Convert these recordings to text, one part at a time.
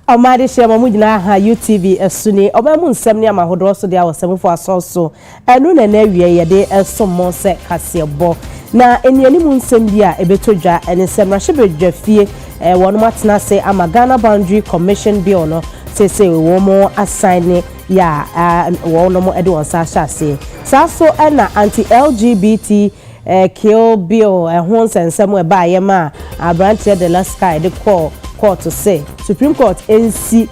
Omade shema mujina ha UTV esuni obamu nsem ne amahodo so dia wasemfo asoso enu na na wie ye de esomo se kasebo na eniani mu nsem bia ebetodwa ensem rahye fie wonu matena se ama Ghana Boundary Commission bill no se wo mo assign ya wonu mo ede wonsa hyase saso na anti-LGBT kill bill ho nsensem e ba ye ma abrante de la sky de call court to say Supreme Court NC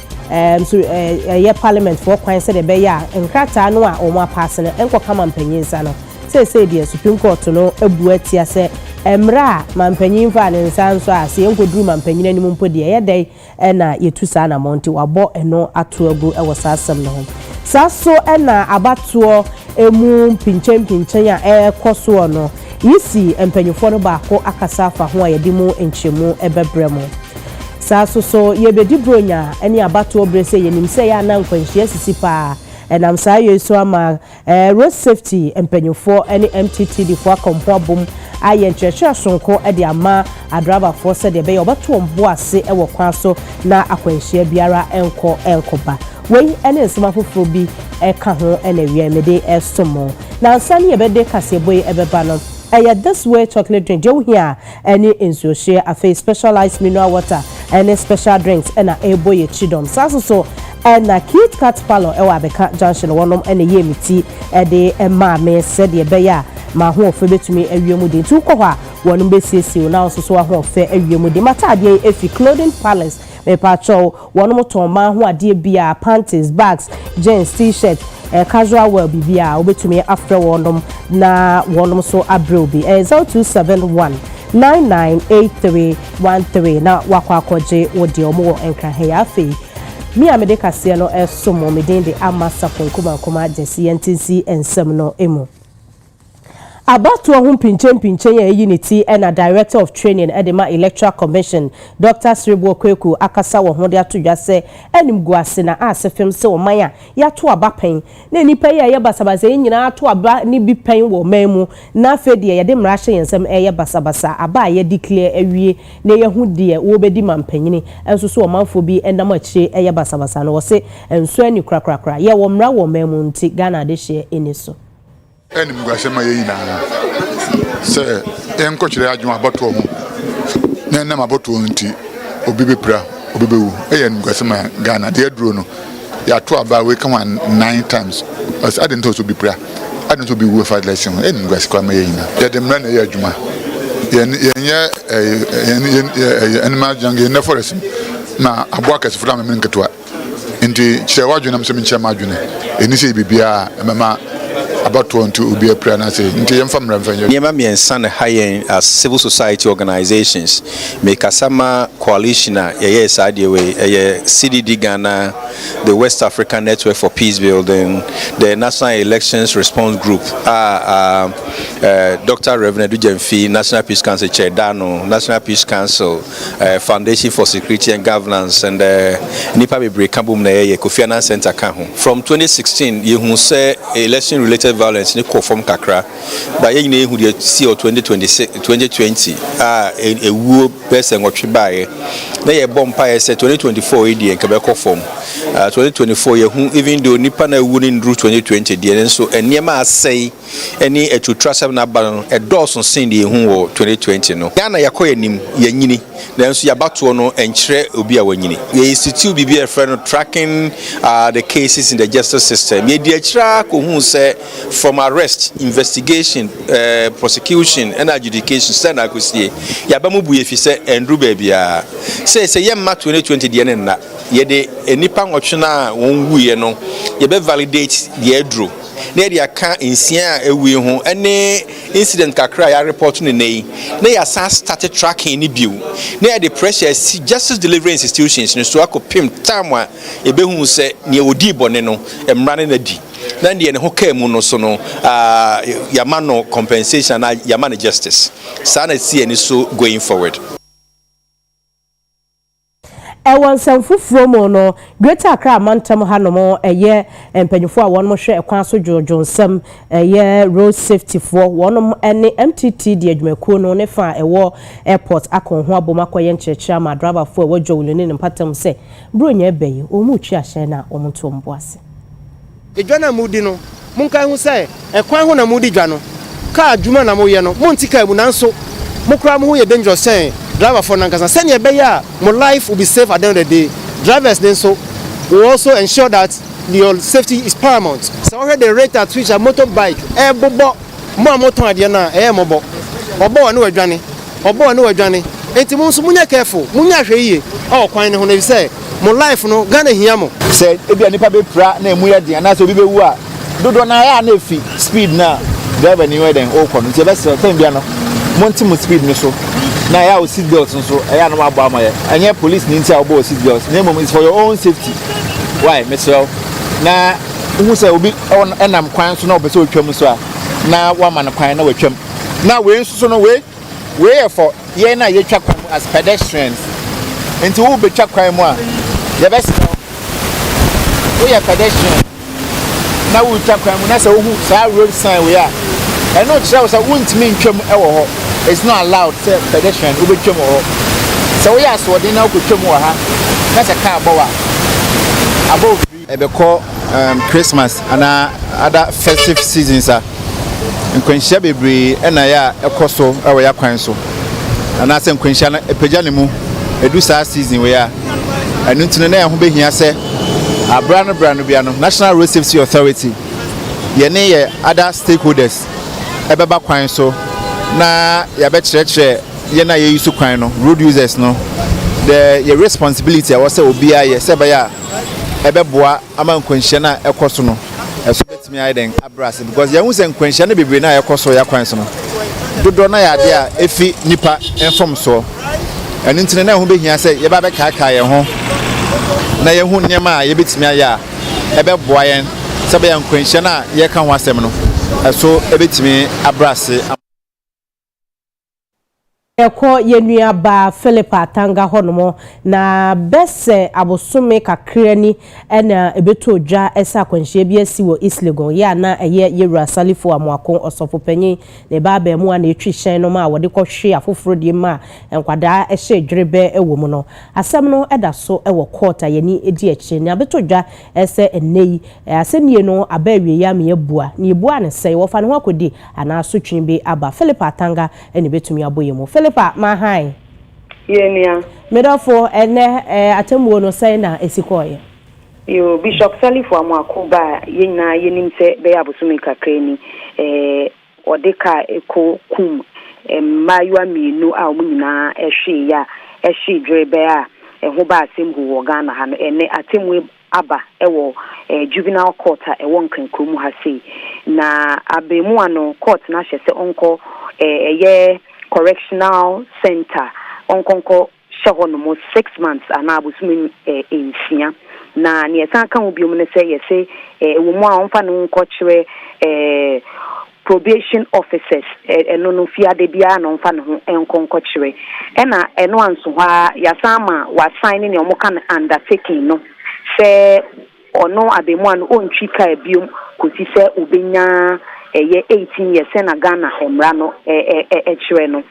parliament for kwan say de be ya nkrata no a o ma pass no enko kama mpanyin sa no say the Supreme Court no ebu atia say emra mampanyin fa ne nsa so ase enkoduru mampanyin anim mpo de ye dai na yetusa na monti wabo eno ato agu e wasasem no ho saso na abatuo emu pinchen ya ekoso no yisi empanyufo no ba ko akasa fa ho a yedimu enchemu ebebremo saso so yebedi bronya eni abato obrese yenim se ya na nkwanhia sisi pa enam sa yeso ama road safety empanyufo eni MTTD fo akompo bom aye nchechia sonko e de ama adraba fo se de be yobato mbo ase e wo kwan so na akwanhia biara enkoba wei ene nsema foforo bi e ka ho ene wiemede esomo na ansani yebede kasebo ebeba no this way chocolate drink you here any inso share a face specialized mineral water any special drinks and a boy chidom so and a Kit Kat Palo ewa beka junction one and a yemiti de ma me said ye beya ma ho fe betumi awiemu de tu kwa wonu be sisi na so ho fe awiemu de mata de efi clothing palace me patrol wonu moton ma ho ade bia panties bags jeans t-shirt casual wear bibia obetumi after wonum na wonum so abrobi 0271 998313 na wakwakoje wodi omo enka he afi mi amede kase no esomo medende amasa konkuma jesi ntinsi ensem no emu About to pinchen unity and a director of training at the Electoral Commission, Dr. Sribo Kweku akasa wo ho de atodwa se enim guase na asefem se o maya ya to aba pen na nipa ye basabasa nyina to aba ni bi pen wo memu na afede ye de mrahye yensem ye basabasa aba ye declare awie na ye hu de wo bedi mampanyini enso so o manfo bi endam akire ye basabasa no wo se enso ani krakrakra ye wo mra wo memu nti Ghana de hye eniso Any Mugasema Yina say, Encochre Ajuma Batu, Nana Batu, Obibi Pra, Obibu, and Mugasema Ghana, dear Bruno. Ya two about we come on 9 times. As I didn't to be pra, I didn't to be worth a lesson, and Mugasama Yina. Yet the man Yajuma. Animal jungle never listen. Now, a workers from a minkatua. Into Chewajunam Semincha Majune, and you see Bibia, Mama. About to be a prayer and say, Yema high as civil society organizations make a summer coalition, yes, way, CDD Ghana, the West African Network for Peace Building, the National Elections Response Group, Dr. Reverend Dujemfi, National Peace Council Chair Dano, National Peace Council, Foundation for Security and Governance, and Nipa Bibre Kabum Kofi Annan Center Kahu. From 2016, you say election related violence ni conform kakra ba ye nyina ehu de see 2020 a wuo person wotwe bae na ye bompa ye say 2024 e de nka be conform 2024 ye hu even though nipa na wu ni ndru 2020 de nso eniema asai eni etutrasem na ba no e dose sin de hu wo 2020 no Ghana yakoye nim ye nyini nanso ya bato no enkyere obi a wanyini ye institute bibi e friend tracking the cases in the justice system ye di akira ko hu say from arrest, investigation, prosecution, and adjudication, stand accusé. Yabamu buye and Rubebia. Say, ye mat 2020 diana, ye de any pang optiona won we no, ye be validate the edro. Near the account in Sia, a we home, any incident kakra ya report in the nay, started tracking any view. Near the pressure, justice delivery institutions, in Suako Pim Tamwa, a behum say near Odi Boneno, and running a D. Then the hoke muno sono yamano compensation and yamano justice. Sana see any so going forward. Ewan some fufuro no Greater Accra mantam hanomo eye empanyufo a wonmo hwe ekwan so Johnson eye road safety for wonmo ene MTT di adwumakuo no ne fa ewo airport akon ho abomakoye nkyerkyere ma driver fo ewo jowulene ne mpatam se bronya ebeyi omu twi ahye na omonto mboase edwana mudi no munka hu se ekwan ho na mudi dwa no ka adwuma na moye no montika mu nanso mukra mo ho ye dangerous say driver for nankasa send your beya my life will be safe at the end of the day. Drivers then so we also ensure that your safety is paramount. So already the rate at which a motorbike bobo more motor adiana mobo obo anu adwane enti mo so munya careful munya hwe yie kwan ne ho na say my life no Ghana hia mo say ebia nipa be pra na emu ya dia na so bi be wu a dodo na ya na efi speed na driver ni we den o kono nti be say time bia no monti mo speed ni so na ya o seat belt nso ya no abo amaye anye police ni nti a obo seat belt na mom is for your own safety why mesel na hu say obi enam kwan so na obese otwam so a na wa man kwan na watwam na we nso so no we for ye na ye twa kwan as pedestrians nti wo be twa kwan mu a ye be sel we are pedestrian na wo twa kwan mu na say wo hu sa road sign we a eno twa say wontimi ntwam ewo ho. It's not allowed to pedestrian ube twem ho. So we are so dey na ko twem ho ha. Na se car bowa. Above ebe call Christmas and other festive seasons are. Nkwanhia bebre na ya ekoso ewe ya kwan so. Na se nkwanhia na epagya ne mu edu sa season we ya. Anu ntino na ya ho behia se abrano bia no National Road Safety Authority. Ye ne ye other stakeholders ebeba kwan so. Na ya be chire ye na ye use kwan no road users no the responsibility I was say obi aye se be ya ebeboa ama nkwanhia na ekoso no eso betimi aye den abrase because ye hu se nkwanhia na bebre na ekoso ya kwan so no dodo na ya de a efi nipa enfom so enu ntine na hu behia se ye ba be kaka ye ho na ye hu nyema ye betimi aye a ebeboa yen se be ya nkwanhia na ye kan ho asem no eso ebetimi abrase Eko yenua ba Philip Atanga honomo na bese abosome kakra ni na ebeto odwa esa kwanhye bi asi wo East Legon ya na eye yewura salifo amoako osofo panyin ne ba ba mu na etwi hyen no ma wode kwohwe afoforo die ma enkwada ehye dwerebe ewo mu no asem no eda so ewo court ayani edi echi ne abeto odwa ese enei asenie no abawie ya me ebua ne ebua ne sei wo fa ne ho akodi ana so twinbe aba Philip Atanga ene betumi aboyemo Philippa mahai yenia medafo ene atemwo no sai na esikoye yo Bishop Salifo amakuba yina yenim se be abusumi kakrani odeka eko kum mayua mienu a omunyina ehwe ya ehwe dwebe a eho ba asembu wo Ghana ha no ene atemwe aba ewo juvenile court a ewo nkankom ha sei na abemu ano court na hyese onko eye correctional center onkonko shahono 6 months ana abusumi ensia na ne yesa kan obi omne se yese wo mu a onfa no nko kire probation officers eno no fiade bia na onfa no ho enkonko kire ena eno anso ha yasama wa sign ne omoka undertaking no se ono abemu an ontwi ka biom kosi se obenya eye 18 years na Ghana emra no kire no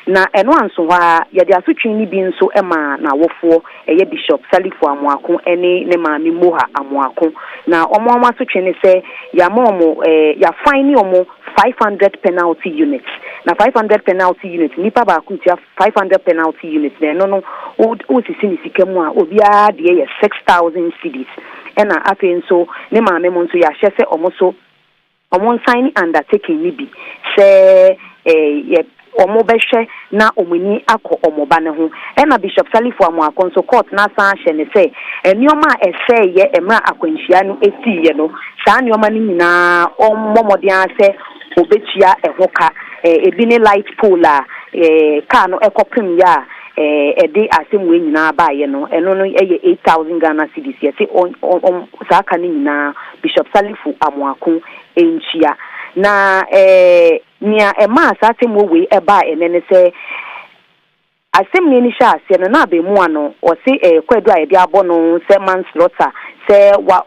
na eno anso ha yede asotwe ni bi nso ema na wofo eye Bishop Salifo amoako ene ne maami moha amoako na omo asotwe ne se ya momo ya fine omo 500 penalty units na 500 penalty units nipa ba ku tia 500 penalty units na no o sisi ni sikamu a obi a de ye 6000 cedis ena afi nso ne maami mo nso ya hyese omo so omo sign undertaking ni bi se ye omo behwe na omuni akọ omoba ne ho ena Bishop Salifo amoako nso court na san hye ne se enioma ese ye emra akwanhia no etiye no saa enioma ni nyina ommomode ase obetua ehoka ebi ne light pole a car no ekopim ya ede asemwe nyina baaye no eno no eye 8000 Ghana cedis yete saa ka ni nyina Bishop Salifo amoako enchia na nia ema asatemwo we eba enene se asem ni sha ase no na be mu ano o se kwadu a ye dia abo no se manslaughter se wa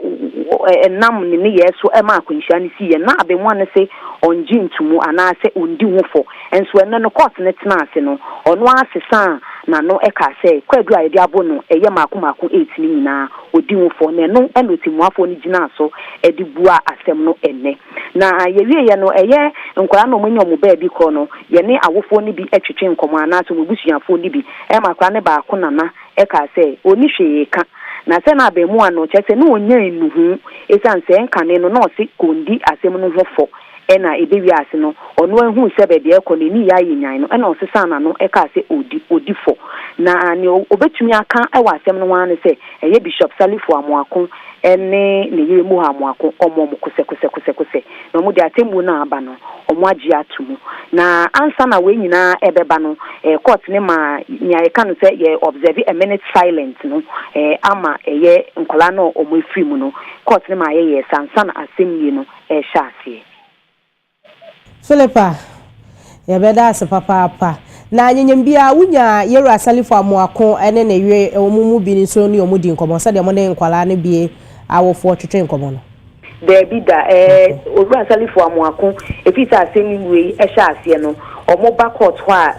nam ni yeso e ma akwanhia ni si ye na be mu ano se onji ntumu ana se ondi hofo enso eno no court ne tena ase no ono asesa na no eka se kwadu a ye dia abo no eye maako 8 ni nyina odi hofo na no eno timuafo ni gina so e di bua asem no enne na ye wie ye no eye nkwara no munyo mu ba bi ko no ye ne awofo ni bi etwetwe nkomo ana so mubusuafo ni bi e makwa ne baako nana eka se oni hwe ka na se na be mu ano che se no onya enuhu esan se nkane no no se kondi asem no hofo ena ebewi ase no ono ehu se be de ekọ ni ya yinyan no ena osesa na no eka se odifo na ni obetumi aka ewa asem no wan se eye Bishop Salifo Amoako ene ne yire mu Amoako omo kuse no mu de atembu na aba no omo agi atumu na ansa na we nyina ebeba no court ne ma nya eka no se ye observe a minute silent no ama eye nkola no omo efiri mu no court ne ma ye sansa na asem yi no sha ase Philippa yabeda ase papa na nyenyem bia wunya yero Salifo Amoako ene na ewe omumu bi ni so ni omudi nkomo sa de mo ne nkwala ne bie awofo twetwe nkomo no there be da Owura Salifo Amoako efita asemi we sha ase no omo back court ho a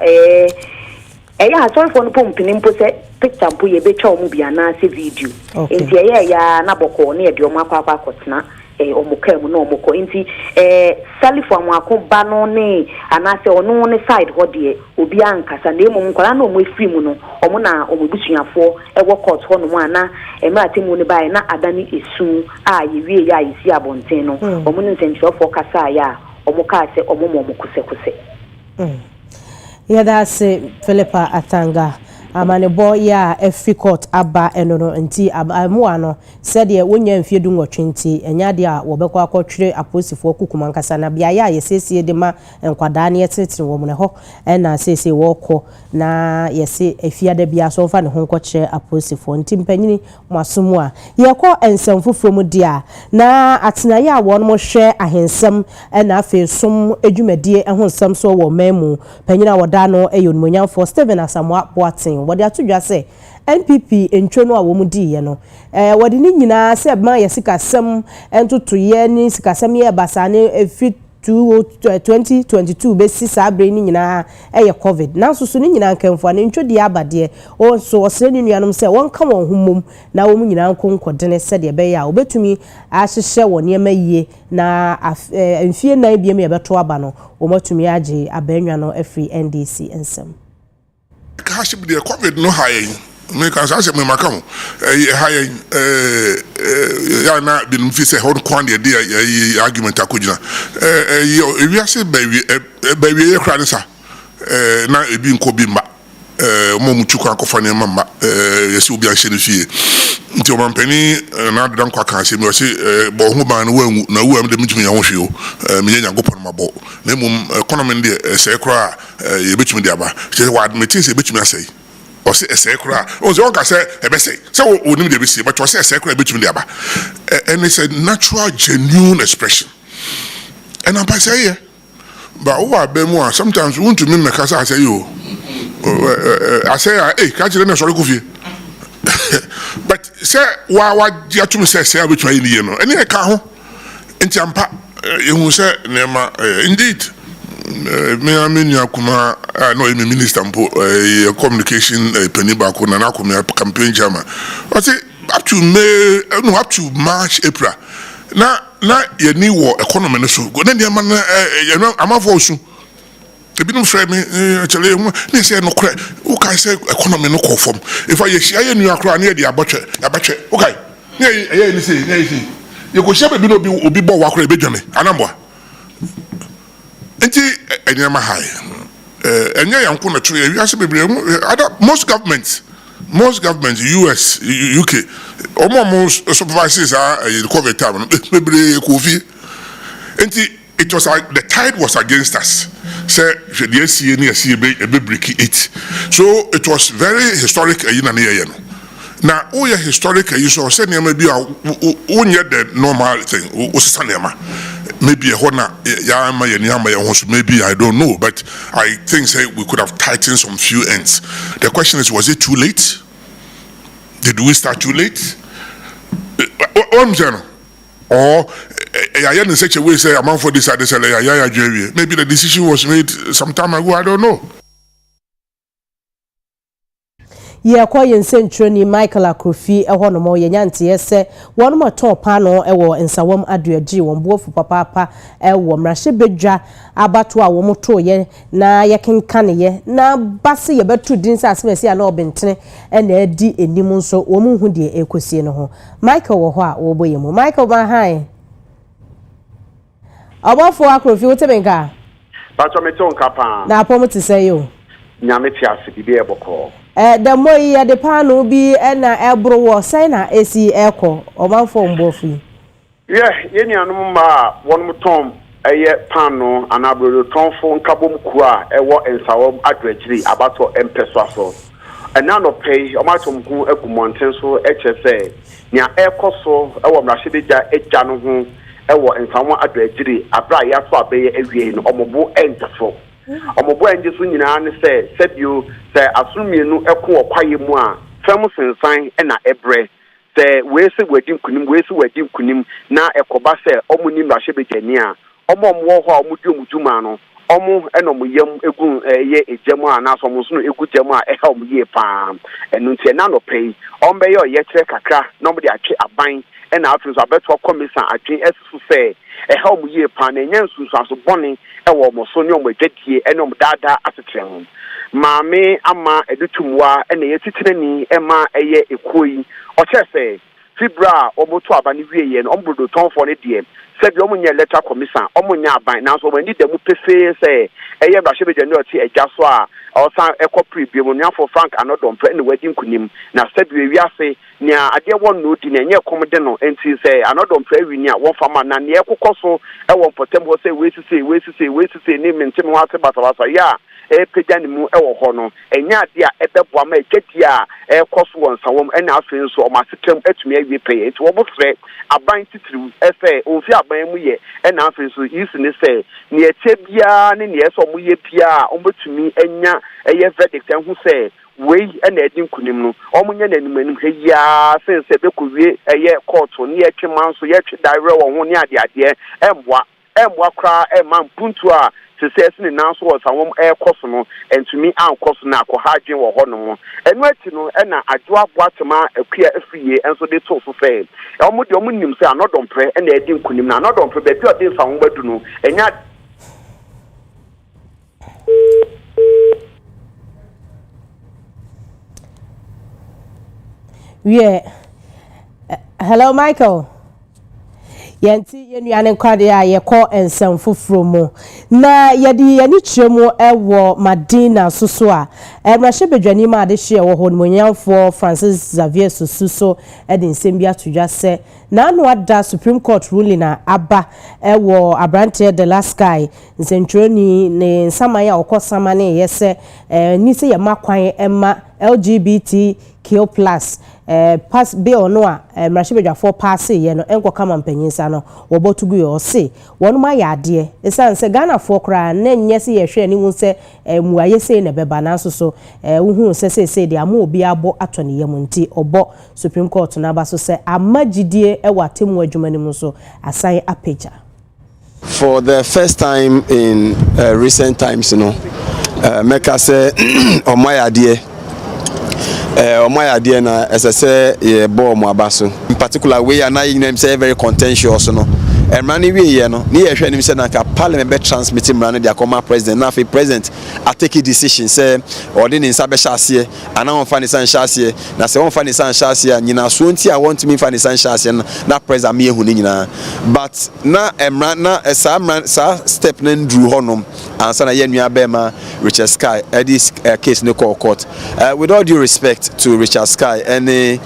eya sorry for no pompini mpo se picture mpo ye betwa omu bia na se video enti eya ya na boko ne de omo akwa akotena omukam no omukọ nti Salifo Amoako ba no ne anase ono ne side ho de obi ankasa na emu nkwala na omo efiri mu no omo na omobusuafo ewo court ho no mu ana ematemu ne bae na adani esu a yewie ya isi abonten no omo ne nsentwofo kasa ya omo ka se omo kuse ya da se Philippa Atanga amanebo ya efi court aba enono nti amu ano said ye wonya mfie du nwotwenti enya de a wobekọ akọtwere aposifo kukuma nkasa na bia ya yesesie de ma nkwada ne yetetire wo mne ho na sese wo na yese efiade bia so fa ne ho nkọkye aposifo nti mpanyini masomu a yekọ ensamfufuro mu dia na atenaye a won mo hwe ahensem na afi som edwumadie ho nsam so wo memu panyina woda no eyonmonyamfo Stephen Asamoah Boatin wodi atudwa se NPP entwono a wo mu di ye no wodi ni nyina se ma yesikasem entotoye ni sikasem ye basane efi 2022 besi sabre ni nyina eye covid na so ni nyina nkamfo na ntwodi abade o so osre ni nuanom se won ka won humom na wo mu nyina nkonkodene se de be ya obetumi ahyehye won yema yie na mfie na biem ye beto aba no wo matumi age abanwa no afri NDC ensem Kashi be the COVID no high. Make us ask me, Macam, high, na been fise hold quantity argument. Akujina. We are say baby, cranisa, na being Kobimba, Momuchuka, Kofania Mamba, yes, will be a shenifi. Until one penny, not done quack, say, Bohuman, no, who am the meeting on you, Minya go on my boat. Nemum, economy, say, cry, a bitch me diaba. Say, what meetings a bitch me say. Or say a secra, or the Oka say, a bessay. So, we need to see, but was a secret between the Abba. And it's a natural, genuine expression. And I'm say, but over Bemoa, sometimes we want to mean because I say, you. I say, hey, catch the sorry coffee. But, say, why do you to me say, which way you know? Any account in Champa, you say, indeed. Me amenya kuma no emi minister mpo communication penny back on na kuma campaign chairman but up to March April na ye ni wo economy no so go na dey man amafo so ebi no frame actually ne say no kra o kai say economy no ko form if I ye nu akra na ye dey abotwe okay ne ye ni say ye go shebe bi no obi bo wa akra ebedwame anamboa enti enyama high enya yanko na tro we ase bebre most governments US UK almost supervisors are the COVID time bebre kofi enti it was like the tide was against us say the SCA near CB break it so it was very historic na near no na o ye historic you so say near be o the normal thing o sanema maybe a hona yama and maybe I don't know, but I think say we could have tightened some few ends. The question is, was it too late? Did we start too late? Or in such a way say I'm for this maybe the decision was made some time ago, I don't know. Yeah, kwa yensentro ni Michael Akrofi eho no mo yenyanti ese won mo ton pano ewo nsawam aduaji won buofu papapa ewo mrahye bedwa abato a wo moto ye na yekenkan ye na base ye betu din sa asmesi a na obentene na edi enim nso wo mu hu de ekosie no ho Michael wo ho a wo boye mu Michael ba han Abofo Akrofi wo tebenka Bacho meton kapa na apomo te say yo nyame ti ase bibe eboko the more ya de pano bi na ebro wo sai na esi eko omanfo mbofu yeni anu ma won tom eye pano anabro tonfo nkabom ku a ewo ensawom adwagiri abato empeso aso ena no pay omatom ku egumonten so ehese nya ekoso ewo mrahyedeja eja no ho ewo ensawom adwagiri abra ya so abeye ewie no omobo entefo omobo enje so nyina ne se sebio se asumienu eko okwaye mu a fam sensan na ebre se wesi wadim kunim na ekoba se omunim rahebejani a omomwo ho omudi omuduma no omu eno yam egu ye ejemu a na so mo so no egu jemu a ehom ye pa enu ntie na no pay ombe ye oyekere kakra na omde atwe aban na afi so abeto commission atwe esu se ehom ye pa na nyansu so aso boni ewo mo so ne omedwadie ene omdada asetrem maame ama edutumwa ene yetitirani ema eye ekoyi ochese fibra omoto abani wieye no ombrodo tonfo ne de sebi omunye Electoral Commission omunye aban na so wandi demu pefe se eye brahebejani oti eja so a osan ekopri biemu nyafo Frank Anodom ene wadi nkunim na sebi wiase nia ade won no di na enye komde no enti se Anodom wi ni a won fama na ne ekokoso ewon potem ho se wesisi ni mentem ho ase basabasa ya pejani mu ewo ho no enya ade a ebeboa ma eketi a ekoso won sawom ena afi nso o masetem atumi awie pay enti wo bofre aban titiri efe ofi aban mu ye ena afi nso isi ne se ne eche bia ne eso mu ye pia o betumi enya eye verdict enhu se wei ena edin kunim no omunye nanim heya sense bekowie eye court no ye twemanso ye twe dire wo ho ne ade emboa kra emampuntu a sese ni nanso wo sawom ekoso no entumi ankoso na akohadwen wo ho no enu ati no na adwoa boatema akua afiye enso de to so fe omunim se Anodom pre na edi nkunim na Anodom pre be odi fa ho badu no enya hello Michael yanti yenuane kwade a yekọ ensem foforo mu na yedi yani kyeremu ewo Madina soso a emrahebedwani ma de hye wo honmonyamfo Francis Xavier Sosuso edi nsem bi atodwa se na anu ada Supreme Court ruling na aba ewo abrante de last guy nsentwereni ne nsamaye a okosama ne yese ni se yemakwan ema LGBT Q+ pass bill no a mrahebedwafo pass ye no enko kama mpanyinsa no wobotugu yo se wonu ma yade esan se Ghana fo kra na nyese ye hwe ni hu se muaye se ne beba na so hu se de ama obi abo atone yam nti obo Supreme Court na ba so se amagidie watemu adwumani mu so asan apeja. For the first time in recent times, Meka say omayade na SSA ye bo mo abaso. In particular, we are now in say very contentious and many we ye no ni ye hwe nim say na ka parliament be transmitting mrano dia come president na fe president I take a decision say ordin in sabe hyase ana on fa ni san hyase na say on fa ni san hyase nyina so nti I want me fa ni san hyase na president me ehu ni nyina but na emra na sa step na ndru honom ansa na ye nua be ma Richard Sky this case no court with all due respect to Richard Sky any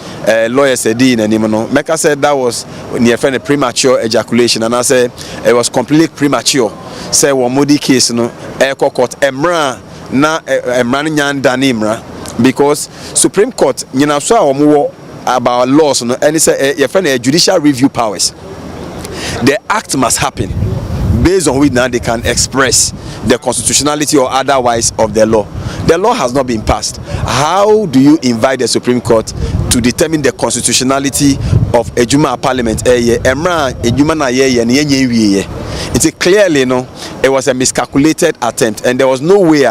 lawyers edin anim no Meka said that was near friend premature ejaculation and I say it was completely premature. Say one modi case no court emra na emra nyan danimra because Supreme Court nyina so a about laws no and say your friend judicial review powers. The act must happen. based on which now they can express the constitutionality or otherwise of the law. The law has not been passed. How do you invite the Supreme Court to determine the constitutionality of a Juma Parliament? It's clearly, it was a miscalculated attempt, and there was no way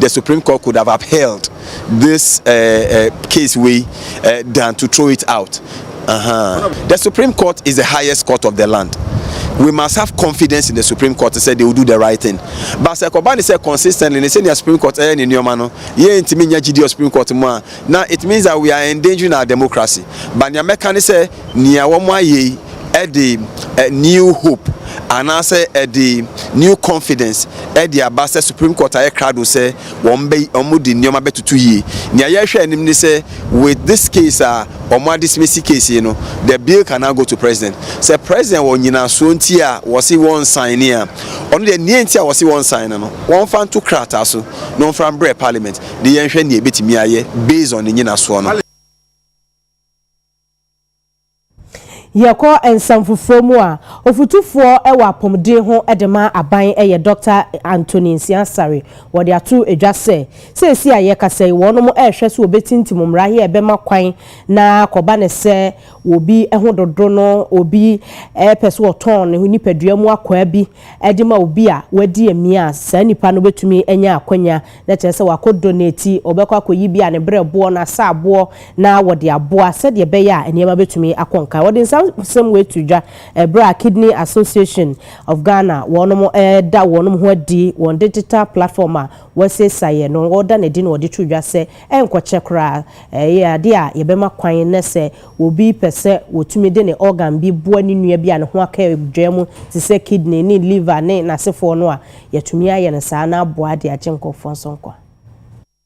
the Supreme Court could have upheld this case than to throw it out. The Supreme Court is the highest court of the land. We must have confidence in the Supreme Court to say they will do the right thing. But Sekobani said consistently, they say the Supreme Court in Yomano, Supreme Court now it means that we are endangering our democracy. But Nyamekani say Niawamwa at the new hope and also at the new confidence at the Abasa Supreme Court crowd will say Omudi Nyoma betu 2 years. Nyayesha say with this case Omwa dismissal case, the bill can now go to president. Say president wonyina sontia was he one sign here. Only the nientia was he one sign one fan to krata so no from bread parliament. The yenhwe ni ebetimi aye based on the nyina so no. Yako ensamfufo mu a ofutufoɔ ɛwɔ apomden ho edema aban ɛyɛ Dr. Anthony Nsiansare wɔde ato edwa sɛ a yɛkasa yi wɔn mo ɛhwɛ so obetintim mmra he ɛbɛma kwan na kɔba ne sɛ obi ɛho dodo no obi ɛpɛso ɔtɔn ne ho nipadua mu akwa bi ɛdema obi a wadi emia saa nipa no betumi enya akwanya na kyerɛ sɛ wakɔ donate obɛkɔ akɔyi bi a ne brɛboɔ na saboɔ na wɔde aboa sɛ de bɛyɛ a nneɛma betumi akɔnka wɔde some way to Bra Kidney Association of Ghana one da one ho di one digital platform we say say no order na di no de to dwa se enkoche kra ye ade a ye bema kwan na se obi pese wotumi de ne organ bi boa ni nua bi a ne ho aka dwam ti se kidney ni liver ne na sefo no a yetumi aye ne sa na aboa de agye nkofo sonko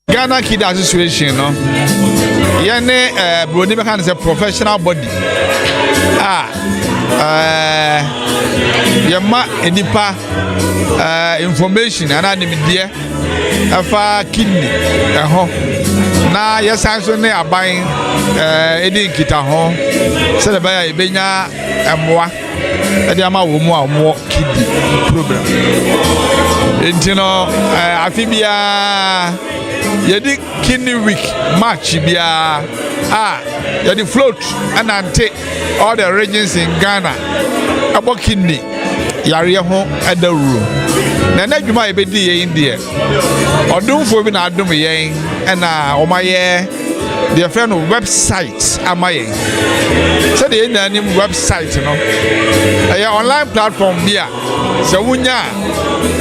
Ghana Kidney Association no yene broni be kan say professional body yema enipa information ana nimdie afa kidney ho na yesanso ne aban edi nkita ho se le baya ebenya emoa edi ama wo mu a mo kidney problem entino afibia yedi kidney week march bia yedi float and ante all the regions in Ghana about kidney yare ho adaru na na dwuma ebedi ye India odumfo bi na adum yen na omaye the friend of website amaye so the name website no a online platform bia so wunya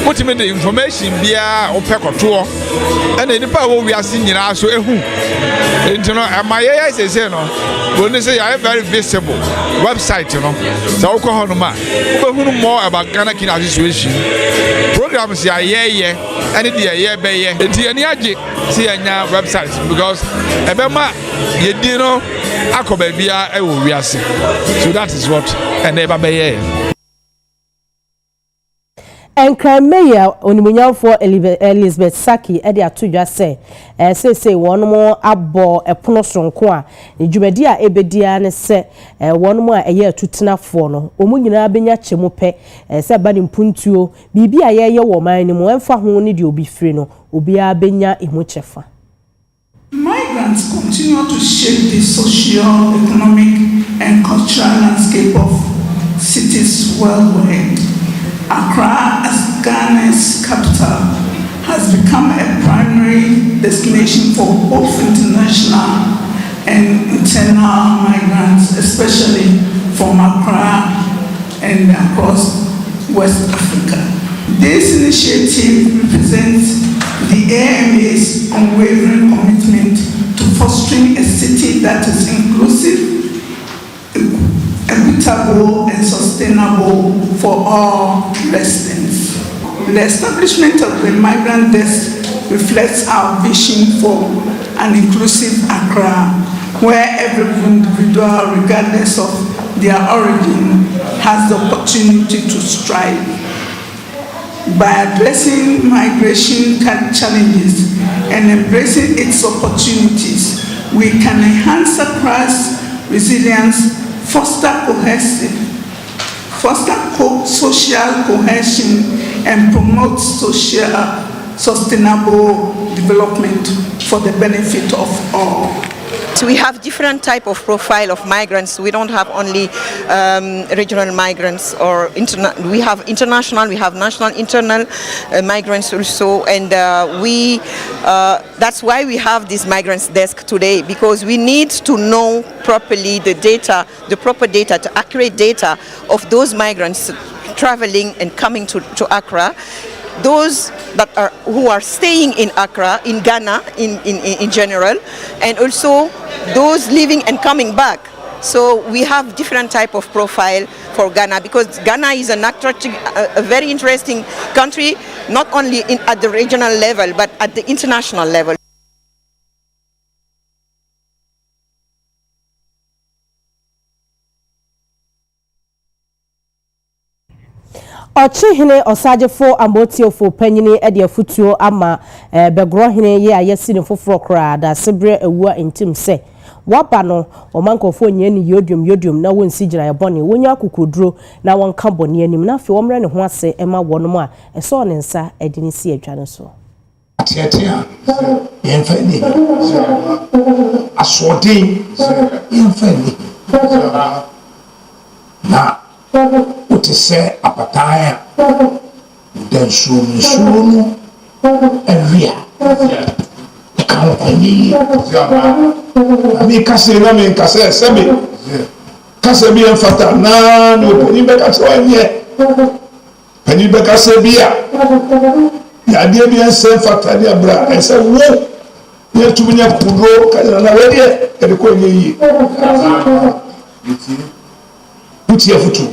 put me the information bia opekoto and nipa wo wiase nyina so ehu enti no amaye say no when say you very visible website no so ko hono ma wo more about Ghana Kidney Association programs ya ye and the ye be ye enti ani age see anya website because ebema ye di no akoba bia e wo wiase so that is what and eba be ye Enkrameya onimunyamfo Elizabeth Saki ede atodwa se wono abo epono sonko a dwumadi a ebedia ne se wono a eye atutenafo no omunyina benya chemu pe se ba ne mpuntuo bibi a ye wo man ni mu emfa ho ne de obi firi no obi a benya emu chefa. Migrants continue to shape the social, economic and cultural landscape of cities worldwide. Accra, as Ghana's capital, has become a primary destination for both international and internal migrants, especially from Accra and across West Africa. This initiative represents the AMA's unwavering commitment to fostering a city that is inclusive, equitable and sustainable for all residents. The establishment of the Migrant Desk reflects our vision for an inclusive Accra, where every individual, regardless of their origin, has the opportunity to strive. By addressing migration challenges and embracing its opportunities, we can enhance Accra's resilience, foster foster social cohesion, and promote social sustainable development for the benefit of all. So we have different type of profile of migrants. We don't have only regional migrants or we have international, we have national internal migrants also, and that's why we have this migrants desk today, because we need to know properly the data, the proper data, the accurate data of those migrants traveling and coming to Accra. Those that who are staying in Accra, in Ghana in general, and also those living and coming back. So we have different type of profile for Ghana, because Ghana is a very interesting country, not only at the regional level, but at the international level. Ochihine osajefo ambotiofo panyini ede afutuo ama begrohine ye ayesi ne foforo kra da sebre ewua intim se waba no omankofo nye ni yodium na wonsi gira yebone wonya akukuduro na wonka bone anim na afi womre ne ho ase ema wonom a eso ne nsa edini si adwa no so atiatia yemfani asodi yemfani na utise apataya densuno evia kampani ami kasena men kase sebe kase bi enfata na no ni be kase wanye pani be kase bia ya de bi ense fata dia bra ense wo ye tumunya kudro kana na wedie e ko yi Putia futu.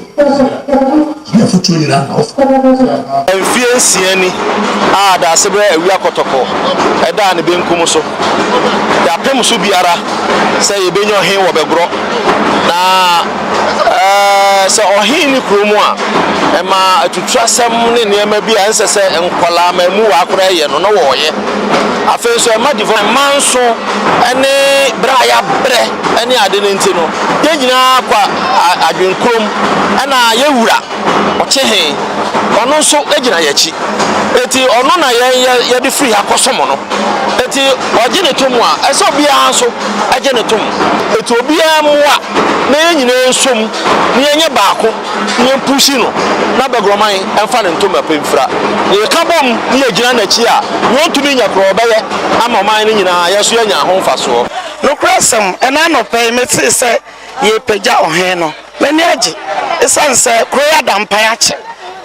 Ya futu ni na ofa. Enfie siani da sebre awia kotoko. Eda ne benkum so. Ya pem so biara se ye benyo hen wo begro. Na se ohin ni kromu a ema atutrasem ne niema bi a nse se enkwala mamu wa akora ye no wo ye. Afen so ema divon manso ene bra ya bre ene ade ne ntino. Ye nyina kwa adwenkrom ana ye wura ochehe ono so ejina yachi eti ono na ye de free akosomo no eti oje ne tomu a eso bia so aje ne tomu eti obia moa na ye nyina ensom ne yenye baako ne pushi no na begroman emfa ne tomu apemfra ne kabom ne ye gina na chi a ne ontumi nya kro obeye ama man ne nyina yeso nya ho mfaso no krasem ena no pay meti se ye peja ohen no mani agi esanse kroya dampa ache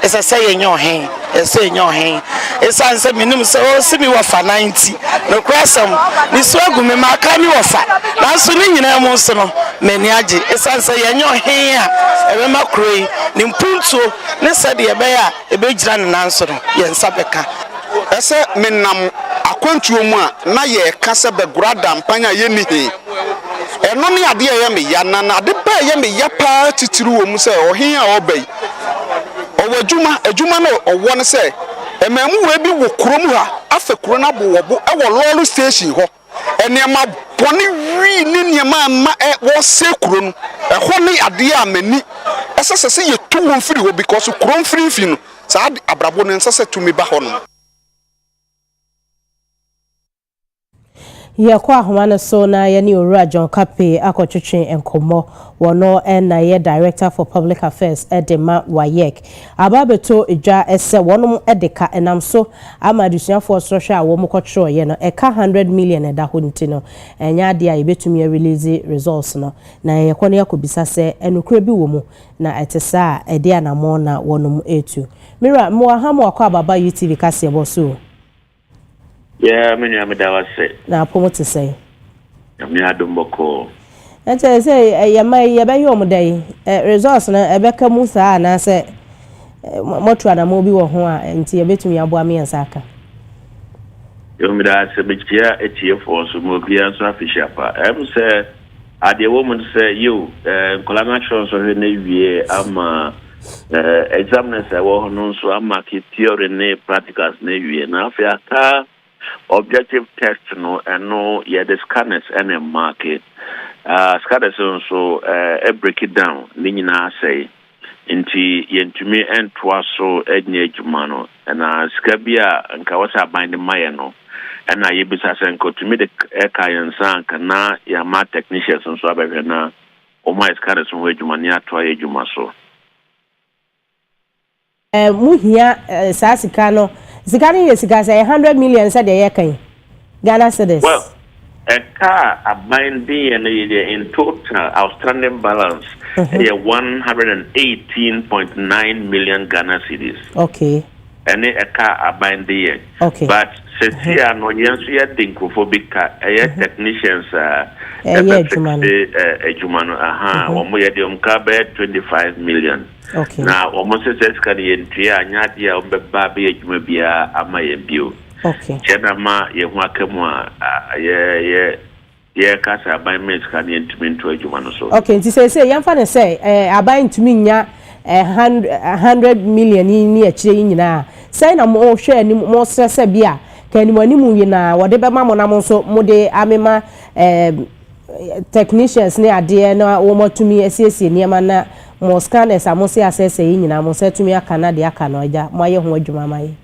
esase ye nyohen ese nyohen esanse minim se o simi wo fa 90 no krasem ni so agume maka mi wo fa nanso ni nyina mu so no mani agi esanse ye nyohen a ebe makroi ni mpunto ne se de ebe ya ebe gira ne nanso no ye nsa beka ese menam akwantuo mu a na ye kase be grada mpanya ye ni he eno ne ade ye me ya na ade pa ye me ya pa titiru wo mu se ohin a obey adwuma no owo ne se emamu we bi wo krom ha afa kro na bo wo e wo lolu station ho enema boni wi ni niema ma wo se kro no e ho ne ade a mani esese ye tu wo mfiri ho because kro mfiri no sa abrabo ne nsese tumi ba ho no ye kwa ahoma so na ye ni Owura John Kape akotwetwe enkomo wono na ye Director for Public Affairs Edema WAEC ababeto edwa ese wonom edeka enam so amadusuafo social wo mokotro ye no eka 100 million eda ho ntino enya de a yebetumi release results no na ye kono yakobisa se enukure bi wo mu na etesa ede anamo na wonom etu mira mo ahamo akwa baba UTV kase eboso. Yeah, many am da wase. Na promote say. Me adomboko. Ente say ye be yom dai. Results na ebeka mu saa na say motu na mo bi wo ho a enti ye betumi aboa me nsaka. Yo me da se be chia etie for so mo bia so afisha pa. Say ade woman say you collaboration so na wie ama examiners wo no so ama ki theory ne practicals na wie na afia ka objective test no and no the scanners and a market scanners so break it down ni nyina say nti yentumi entoa so enye adwuma no na sika bia nka wasa aban de maye no na yebisa se nkotumi de eka yensa nka na ya ma technicians so abehwe na o ma sika de so adwuma ne atoa adwuma so muhia sasika no sika ni sika say 100 million say dey kan Ghana cedis. Well, a car binding and in total outstanding balance 118.9 million Ghana cedis. Okay. And a car binding. Okay. But since here no yansu ya dinkrophobic technicians ejumano omo ye de omka be 25 million. Okay. Now almost says can yentua anya dia ombeba be ejuma bia ama ye bio. Okay. Chenama ye huakemwa ye kasa aban mens kan yentumi nto adwuma no so. Okay, nti say yamfa ne say aban ntumi nya 100 million ni akire nyina. Say na mo hwe ani mo stress bia kanimo ani mu yina wode be ma mo na mo so mo de amema technicians ne ade na wo matumi asiesie niema na mo scanners amosi asese nyina mo setumi aka na de aka no ja mo aye ho adwuma mai.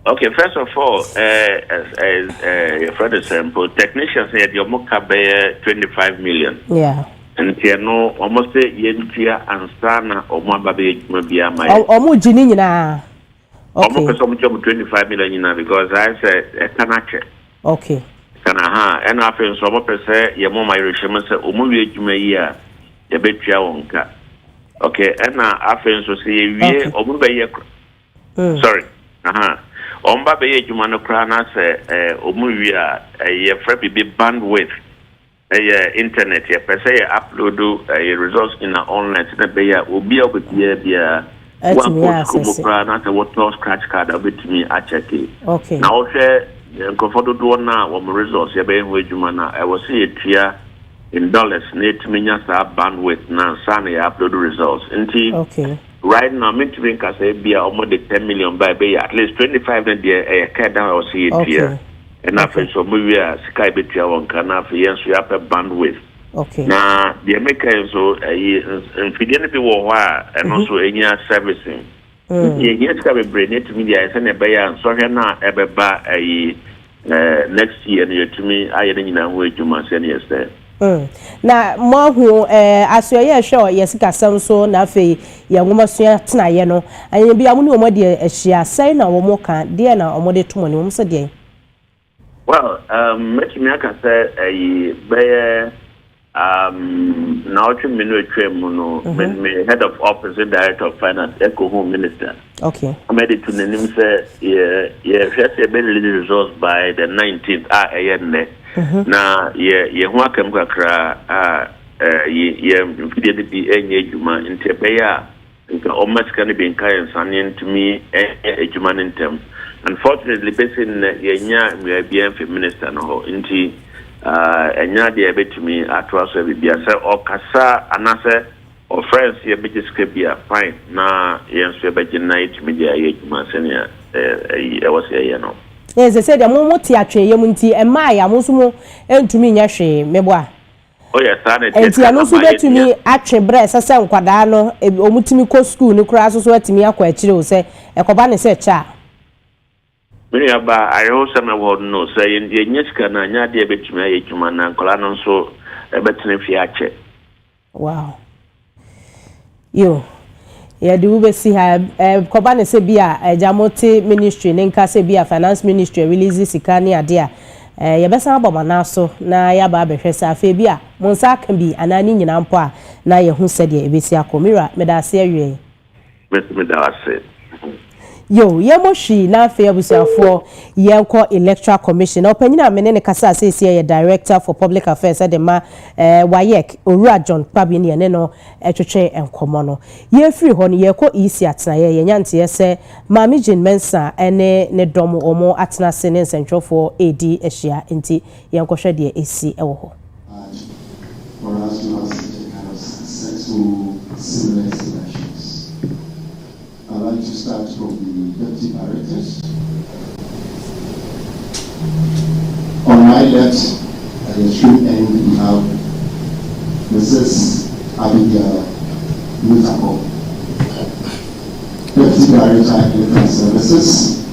Okay, first of all, for the sample, technicians said your moka be 25 million. Yeah. And you know, almost a year and sana or one baby maybe a my. Omu jini nyina. Okay. Almost some job 25 million because I said a canache. Okay. Kana and after so much say your mom Irish man say omu year year ya betria wonka. Okay, and after so say we omu be sorry. Omba be adwuma no kra na se omuwi a ye fra bi bandwidth internet ye pese ye upload results in online na be ya obi a obia bia one post ko kra na se what scratch card obetimi a check. Okay. Na o hwe nkofodo do na wo results ye be hu adwuma na I was see etua in dollars na etimi nya sa bandwidth na sa na ya upload results nti. Okay. Right now, I'm to be almost 10 million by at least 25 and a cat down or see it here. And after so movie Sky Betia on Canaf, yes, we have a bandwidth. Okay. Now, the Americans so infidelity war and also any servicing. Yes, can be bring it to me. I send a buyer and so now ever buy next year to me. I didn't know where you must send yesterday. Na mo hu asoye sure yesika sam so na fe ya ngoma so tena ye no anya bia mu ne omo de ahia sai na wo mo ka de na omo de tomo ne wo so de. Well, make me aka say be now to minu twem no me head of office director of finance eco home minister. Okay. I made it to the name say first be results by the 19th ayenne. Na ye ho akam kakra ye mfide bi enye adwuma ntebe ya nka omaska ne bin kai nsane ntumi adwuma ntem. Unfortunately besin ye nya bia minister no ho nti enya de betumi atwa so bibia se okasa anase o friends ye bijiske bia fine na ye nso be gina itumi de adwuma senia e was ye no. Yes, they said the moment you atwe yem nti e ma ya mo so mo entumi nya hwe mebo Oh yes, sanity. Enti anu so betumi atwe bre sese nkwada no omutimi ko school ni kura so so atimi akwa akire o se ekoba ne se cha. Many aba I also me word no say ye nyesika na nya de betumi ayetuma na nkola no so ebetene fi ache. Wow. Yo. Yeah, the we see ha koba ne se bia jamote ministry ne nka se bia finance ministry release sika ne ade a ye besa aboma na so na ya ba behwe sa afa bia monsa kan bi anani nyina mpo a na ye hu se de ebesi akomira medase awie medase yo ye moshi na afa abusuafo ye ko Electoral Commission opanyina amene ne kasa asesi ye director for public affairs at the WAEC Owura John Kwabi ne no etwetwe enkomo no ye free ho ne ye ko isi atena ye nyante ye se Migrant mensa ene ne dom omo atena se ne nsentwofo edi ehia enti ye nkohwe de esi ewo ho for us to have kind of successful similar elections. I'd like to start from the deputy directors. On my left, at the extreme end, we have Mrs. Abigail Mutako. Deputy Director, Electoral Services.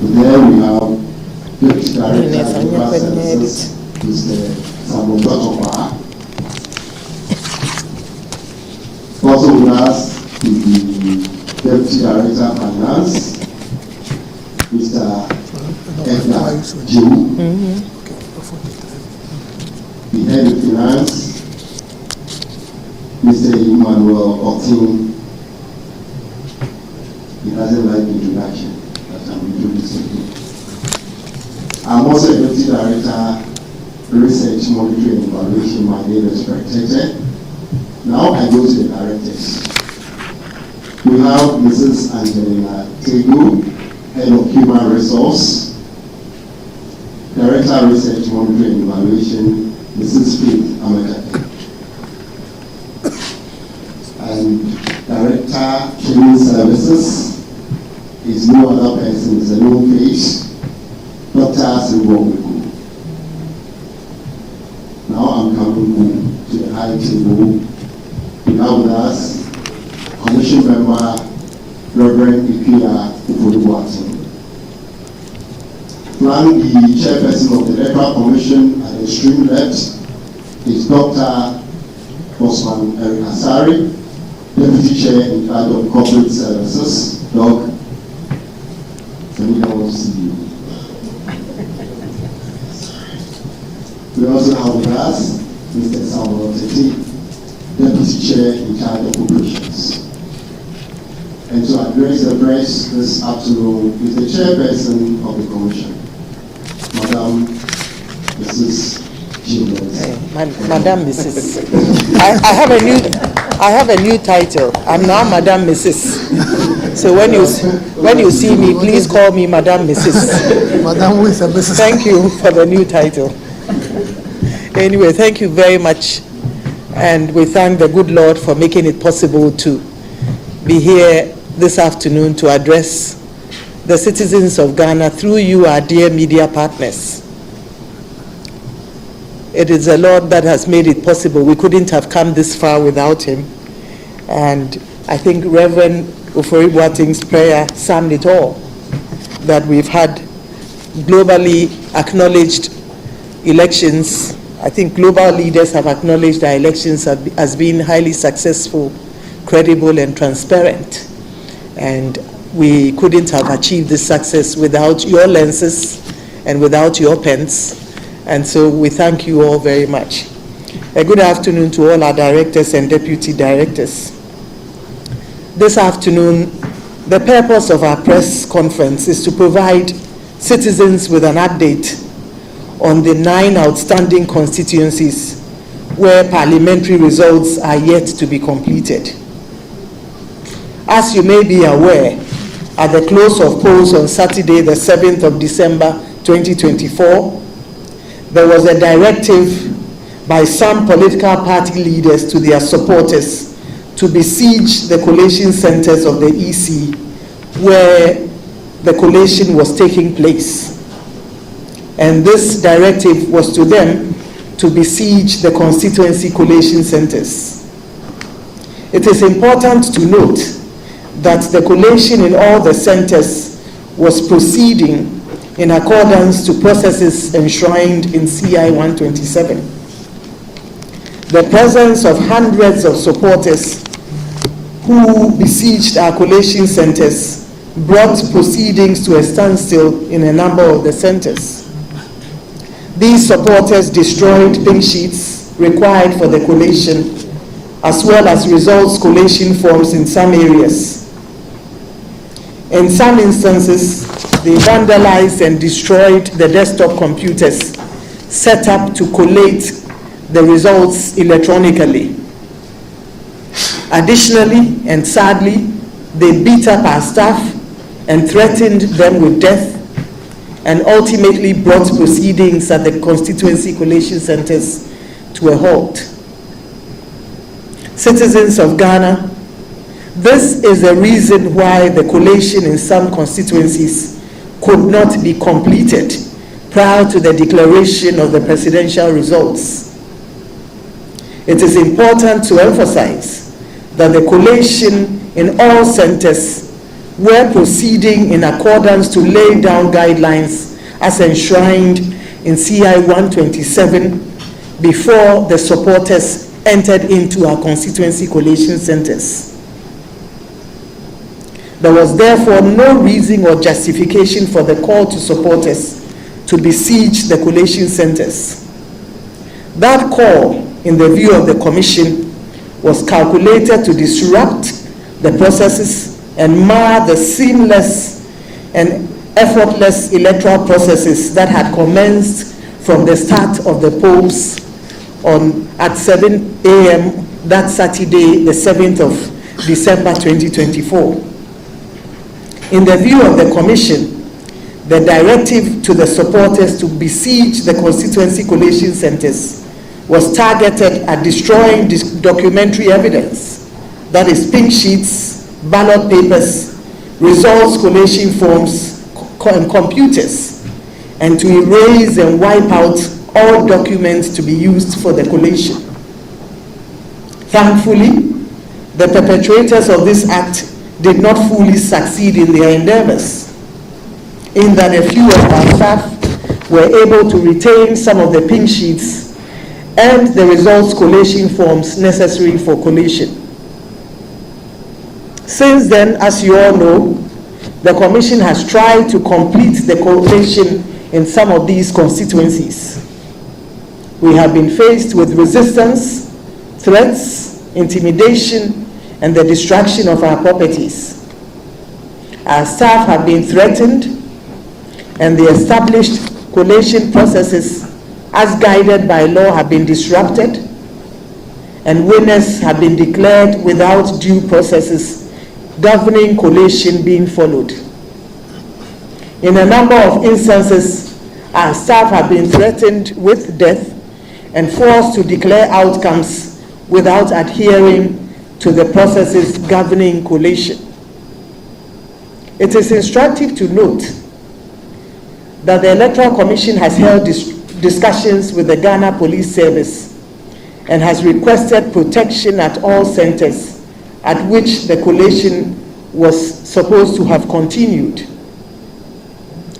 There we have Deputy Director, Electoral Services, Mr. Samuel Dotokwa. Also with us is the Deputy Director, Finance, Mr. Edgar Jiu. The Head of Finance, Mr. Emmanuel Otin. He doesn't like introduction, but I'm introducing him. I'm also a Deputy Director, Research, Monitoring and Evaluation. My name is protected. Now I go to the directors. We have Mrs. Angelina Tegu, Head of Human Resource, Director, Research, Monitoring and Evaluation, Mrs. Faith Amaka, and Director, Training Services is no other person, is a new face, Dr. Simbo. Now I'm coming to the high table. We have with us Commission Member Reverend Ikuya Ufodubuatin. Flank the Chairperson of the Electoral Commission at the extreme left is Dr. Osman Eric Asari, Deputy Chair in charge of Corporate Services. Doc, I want to see you. We also have with us Mr. Samuel Teti, Deputy Chair in charge of Operations. And to address the press this afternoon is the Chairperson of the Commission, Madam Mrs. Madam Mrs. I have a new title. I'm now Madam Mrs. So when you see me, please call me Madam Mrs. Madam who is a Mrs. Thank you for the new title. Anyway, thank you very much, and we thank the good Lord for making it possible to be here this afternoon to address the citizens of Ghana through you, our dear media partners. It is the Lord that has made it possible. We couldn't have come this far without him. And I think Reverend Ufori-Boateng's prayer summed it all, that we've had globally acknowledged elections. I think global leaders have acknowledged our elections as being highly successful, credible, and transparent. And we couldn't have achieved this success without your lenses and without your pens. And so we thank you all very much. A good afternoon to all our directors and deputy directors. This afternoon, the purpose of our press conference is to provide citizens with an update on the 9 outstanding constituencies where parliamentary results are yet to be completed. As you may be aware, at the close of polls on Saturday, the 7th of December 2024, there was a directive by some political party leaders to their supporters to besiege the collation centers of the EC where the collation was taking place. And this directive was to them to besiege the constituency collation centers. It is important to note that the collation in all the centers was proceeding in accordance to processes enshrined in CI 127. The presence of hundreds of supporters who besieged our collation centers brought proceedings to a standstill in a number of the centers. These supporters destroyed pink sheets required for the collation, as well as results collation forms in some areas. In some instances, they vandalized and destroyed the desktop computers set up to collate the results electronically. Additionally, and sadly, they beat up our staff and threatened them with death, and ultimately brought proceedings at the constituency collation centers to a halt. Citizens of Ghana, this is the reason why the collation in some constituencies could not be completed prior to the declaration of the presidential results. It is important to emphasize that the collation in all centers were proceeding in accordance to lay down guidelines as enshrined in CI 127 before the supporters entered into our constituency collation centers. There was therefore no reason or justification for the call to supporters to besiege the collation centers. That call, in the view of the Commission, was calculated to disrupt the processes and mar the seamless and effortless electoral processes that had commenced from the start of the polls at 7 a.m. that Saturday, the 7th of December 2024. In the view of the Commission, the directive to the supporters to besiege the constituency collation centers was targeted at destroying documentary evidence, that is pink sheets, ballot papers, results collation forms, and computers, and to erase and wipe out all documents to be used for the collation. Thankfully, the perpetrators of this act did not fully succeed in their endeavors, in that a few of our staff were able to retain some of the pink sheets and the results collation forms necessary for collation. Since then, as you all know, the Commission has tried to complete the collation in some of these constituencies. We have been faced with resistance, threats, intimidation, and the destruction of our properties. Our staff have been threatened, and the established collation processes as guided by law have been disrupted, and winners have been declared without due processes governing collation being followed. In a number of instances, our staff have been threatened with death and forced to declare outcomes without adhering to the processes governing collation. It is instructive to note that the Electoral Commission has held discussions with the Ghana Police Service and has requested protection at all centers at which the collation was supposed to have continued.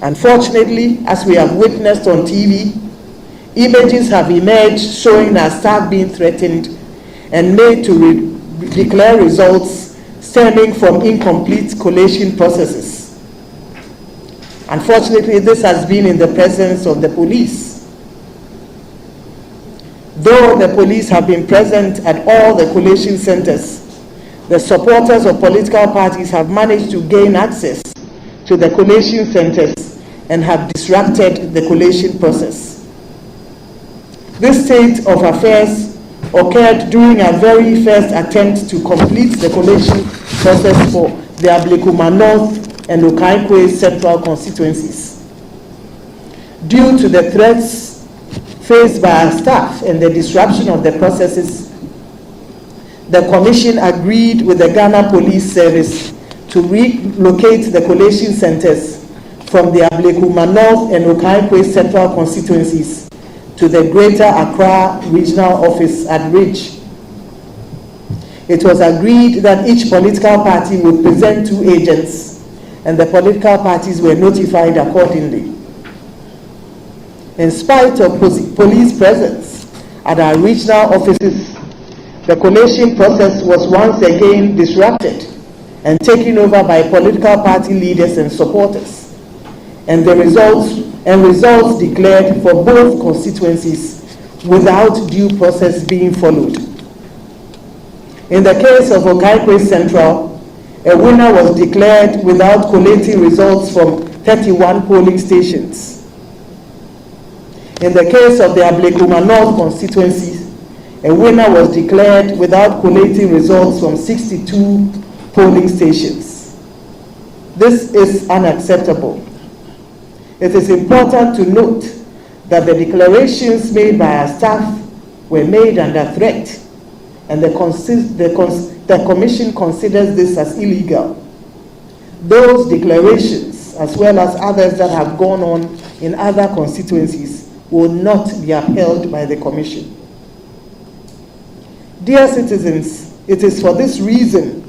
Unfortunately, as we have witnessed on TV, images have emerged showing our staff being threatened and made to declare results stemming from incomplete collation processes. Unfortunately, this has been in the presence of the police. Though the police have been present at all the collation centers, the supporters of political parties have managed to gain access to the collation centers and have disrupted the collation process. This state of affairs occurred during our very first attempt to complete the collation process for the Ablekuma North and Okaikwe Central constituencies. Due to the threats faced by our staff and the disruption of the processes, the Commission agreed with the Ghana Police Service to relocate the collation centers from the Ablekuma North and Okaikwe Central constituencies to the Greater Accra Regional Office at Ridge. It was agreed that each political party would present 2 agents, and the political parties were notified accordingly. In spite of police presence at our regional offices, the collation process was once again disrupted and taken over by political party leaders and supporters, and the results declared for both constituencies without due process being followed. In the case of Okaikwe Central, a winner was declared without collating results from 31 polling stations. In the case of the Ablekuma North constituency, a winner was declared without collating results from 62 polling stations. This is unacceptable. It is important to note that the declarations made by our staff were made under threat, and the Commission considers this as illegal. Those declarations, as well as others that have gone on in other constituencies, will not be upheld by the Commission. Dear citizens, it is for this reason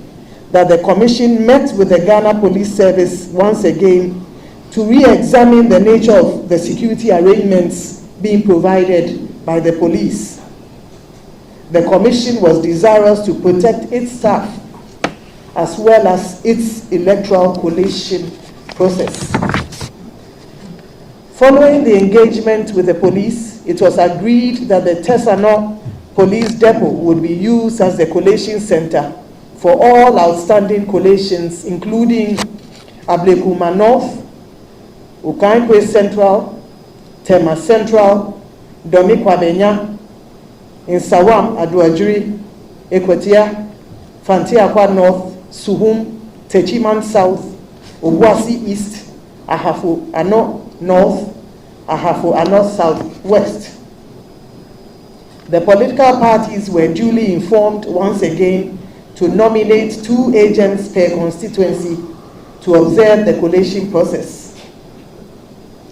that the Commission met with the Ghana Police Service once again to re-examine the nature of the security arrangements being provided by the police. The Commission was desirous to protect its staff as well as its electoral collation process. Following the engagement with the police, it was agreed that the Tesano Police Depot would be used as the collation center for all outstanding collations, including Ablekuma North, Ukankwe Central, Tema Central, Domikwabenya, Insawam, Aduajuri, Ekwatia, Fantiakwa North, Suhum, Techiman South, Obuasi East, Ahafo Ano North, Ahafo Ano South West. The political parties were duly informed once again to nominate 2 agents per constituency to observe the collation process.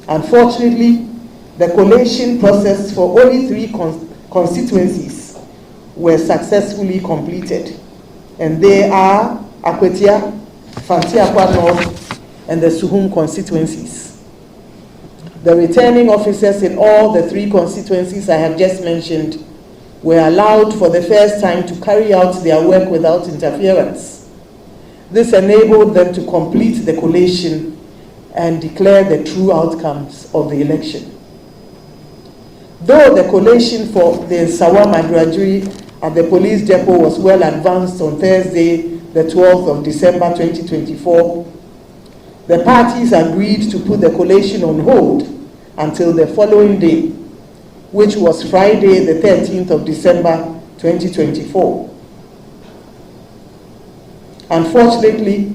Unfortunately, the collation process for only 3 constituencies were successfully completed, and they are Akwetia, Fantiakwa North, and the Suhum constituencies. The returning officers in all the 3 constituencies I have just mentioned were allowed for the first time to carry out their work without interference. This enabled them to complete the collation and declare the true outcomes of the election. Though the collation for the Nsawam Aduajuri at the police depot was well advanced on Thursday, the 12th of December 2024, the parties agreed to put the collation on hold until the following day, which was Friday, the 13th of December 2024. Unfortunately,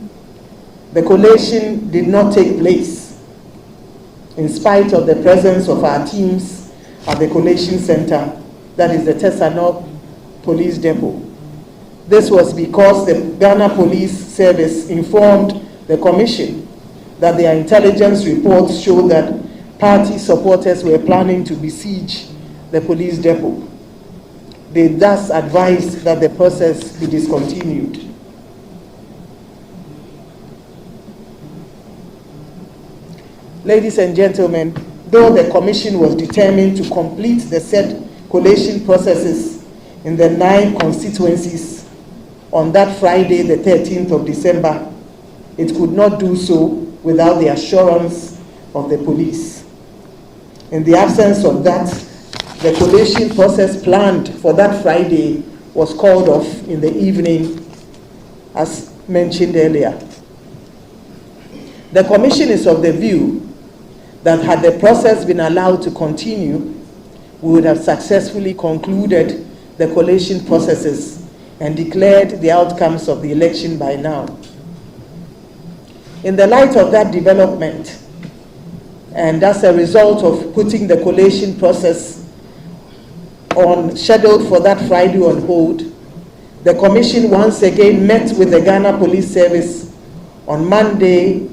the collation did not take place in spite of the presence of our teams at the collation center, that is the Tesano Police Depot. This was because the Ghana Police Service informed the Commission that their intelligence reports showed that party supporters were planning to besiege the police depot. They thus advised that the process be discontinued. Ladies and gentlemen, though the Commission was determined to complete the said collation processes in the 9 constituencies on that Friday, the 13th of December, it could not do so without the assurance of the police. In the absence of that, the collation process planned for that Friday was called off in the evening, as mentioned earlier. The Commission is of the view that had the process been allowed to continue, we would have successfully concluded the collation processes and declared the outcomes of the election by now. In the light of that development, and as a result of putting the collation process scheduled for that Friday on hold, the Commission once again met with the Ghana Police Service on Monday,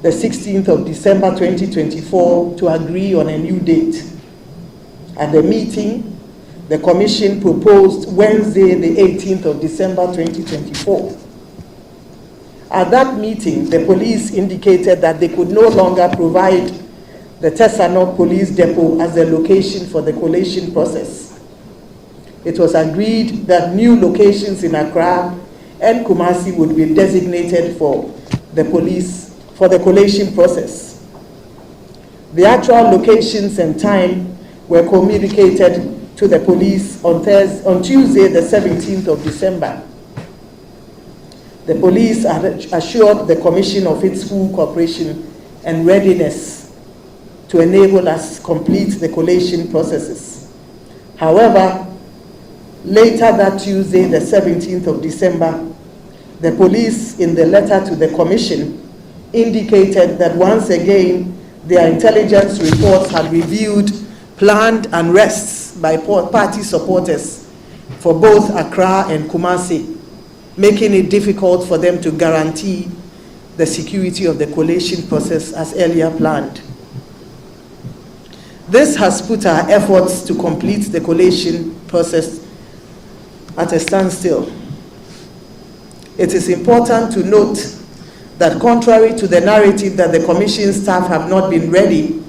the 16th of December 2024, to agree on a new date. At the meeting, the Commission proposed Wednesday, the 18th of December 2024. At that meeting, the police indicated that they could no longer provide the Tesano Police Depot as the location for the collation process. It was agreed that new locations in Accra and Kumasi would be designated for the collation process. The actual locations and time were communicated to the police on Tuesday, the 17th of December. The police assured the Commission of its full cooperation and readiness to enable us complete the collation processes. However, later that Tuesday, the 17th of December, the police, in the letter to the Commission, indicated that once again their intelligence reports had revealed planned unrests by party supporters for both Accra and Kumasi, making it difficult for them to guarantee the security of the collation process as earlier planned. This has put our efforts to complete the collation process at a standstill. It is important to note that contrary to the narrative that the Commission staff have not been ready,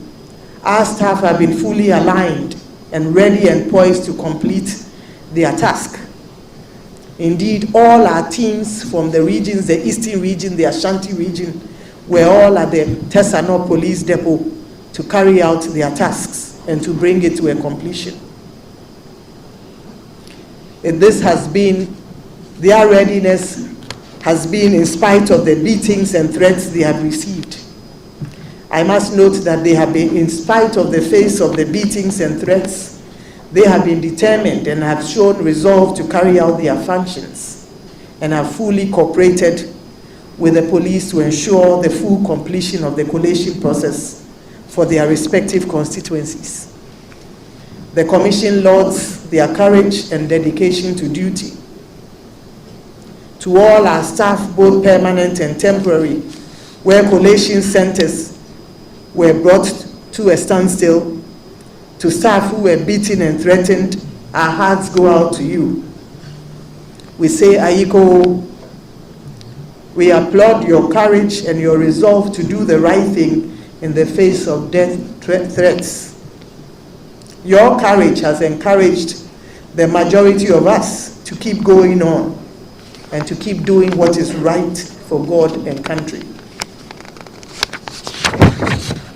our staff have been fully aligned and ready and poised to complete their task. Indeed, all our teams from the regions, the Eastern region, the Ashanti region, were all at the Tesano Police Depot to carry out their tasks and to bring it to a completion. And this has been, their readiness has been in spite of the beatings and threats they have received. I must note that they have been, in spite of the face of the beatings and threats, they have been determined and have shown resolve to carry out their functions and have fully cooperated with the police to ensure the full completion of the collation process for their respective constituencies. The Commission lauds their courage and dedication to duty. To all our staff, both permanent and temporary, where collation centers were brought to a standstill, to staff who were beaten and threatened, our hearts go out to you. We say, Ayiko, we applaud your courage and your resolve to do the right thing in the face of death threats. Your courage has encouraged the majority of us to keep going on and to keep doing what is right for God and country.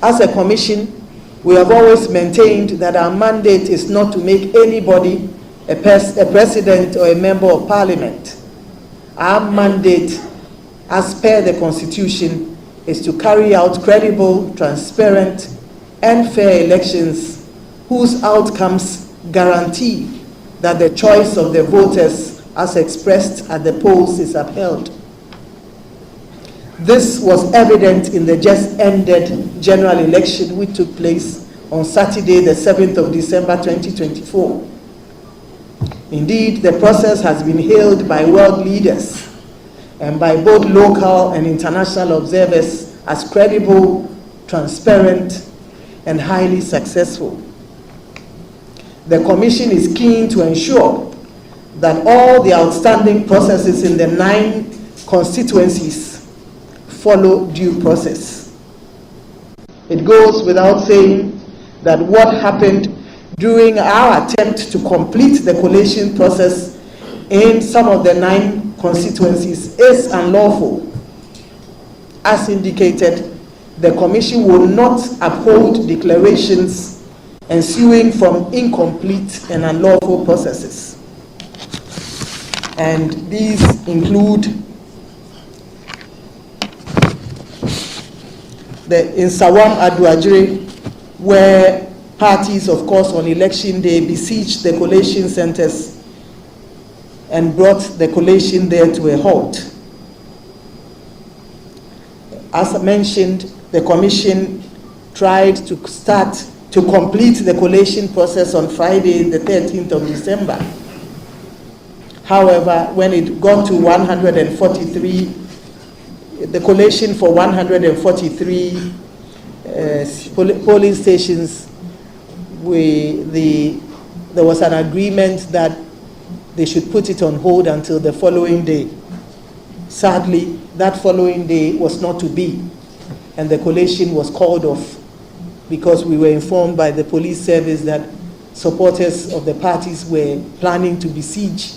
As a commission, we have always maintained that our mandate is not to make anybody a president or a member of parliament. Our mandate, as per the Constitution, is to carry out credible, transparent, and fair elections whose outcomes guarantee that the choice of the voters as expressed at the polls is upheld. This was evident in the just ended general election which took place on Saturday, the 7th of December 2024. Indeed, the process has been hailed by world leaders and by both local and international observers as credible, transparent, and highly successful. The Commission is keen to ensure that all the outstanding processes in the 9 constituencies follow due process. It goes without saying that what happened during our attempt to complete the collation process in some of the 9 constituencies is unlawful. As indicated, the Commission will not uphold declarations ensuing from incomplete and unlawful processes. And these include in Sawam Aduajiri, where parties, of course, on election day besieged the collation centers and brought the collation there to a halt. As I mentioned, the Commission tried to complete the collation process on Friday, the 13th of December. However, when it got to 143, the collation for 143 polling stations, there was an agreement that they should put it on hold until the following day. Sadly, that following day was not to be, and the collation was called off because we were informed by the police service that supporters of the parties were planning to besiege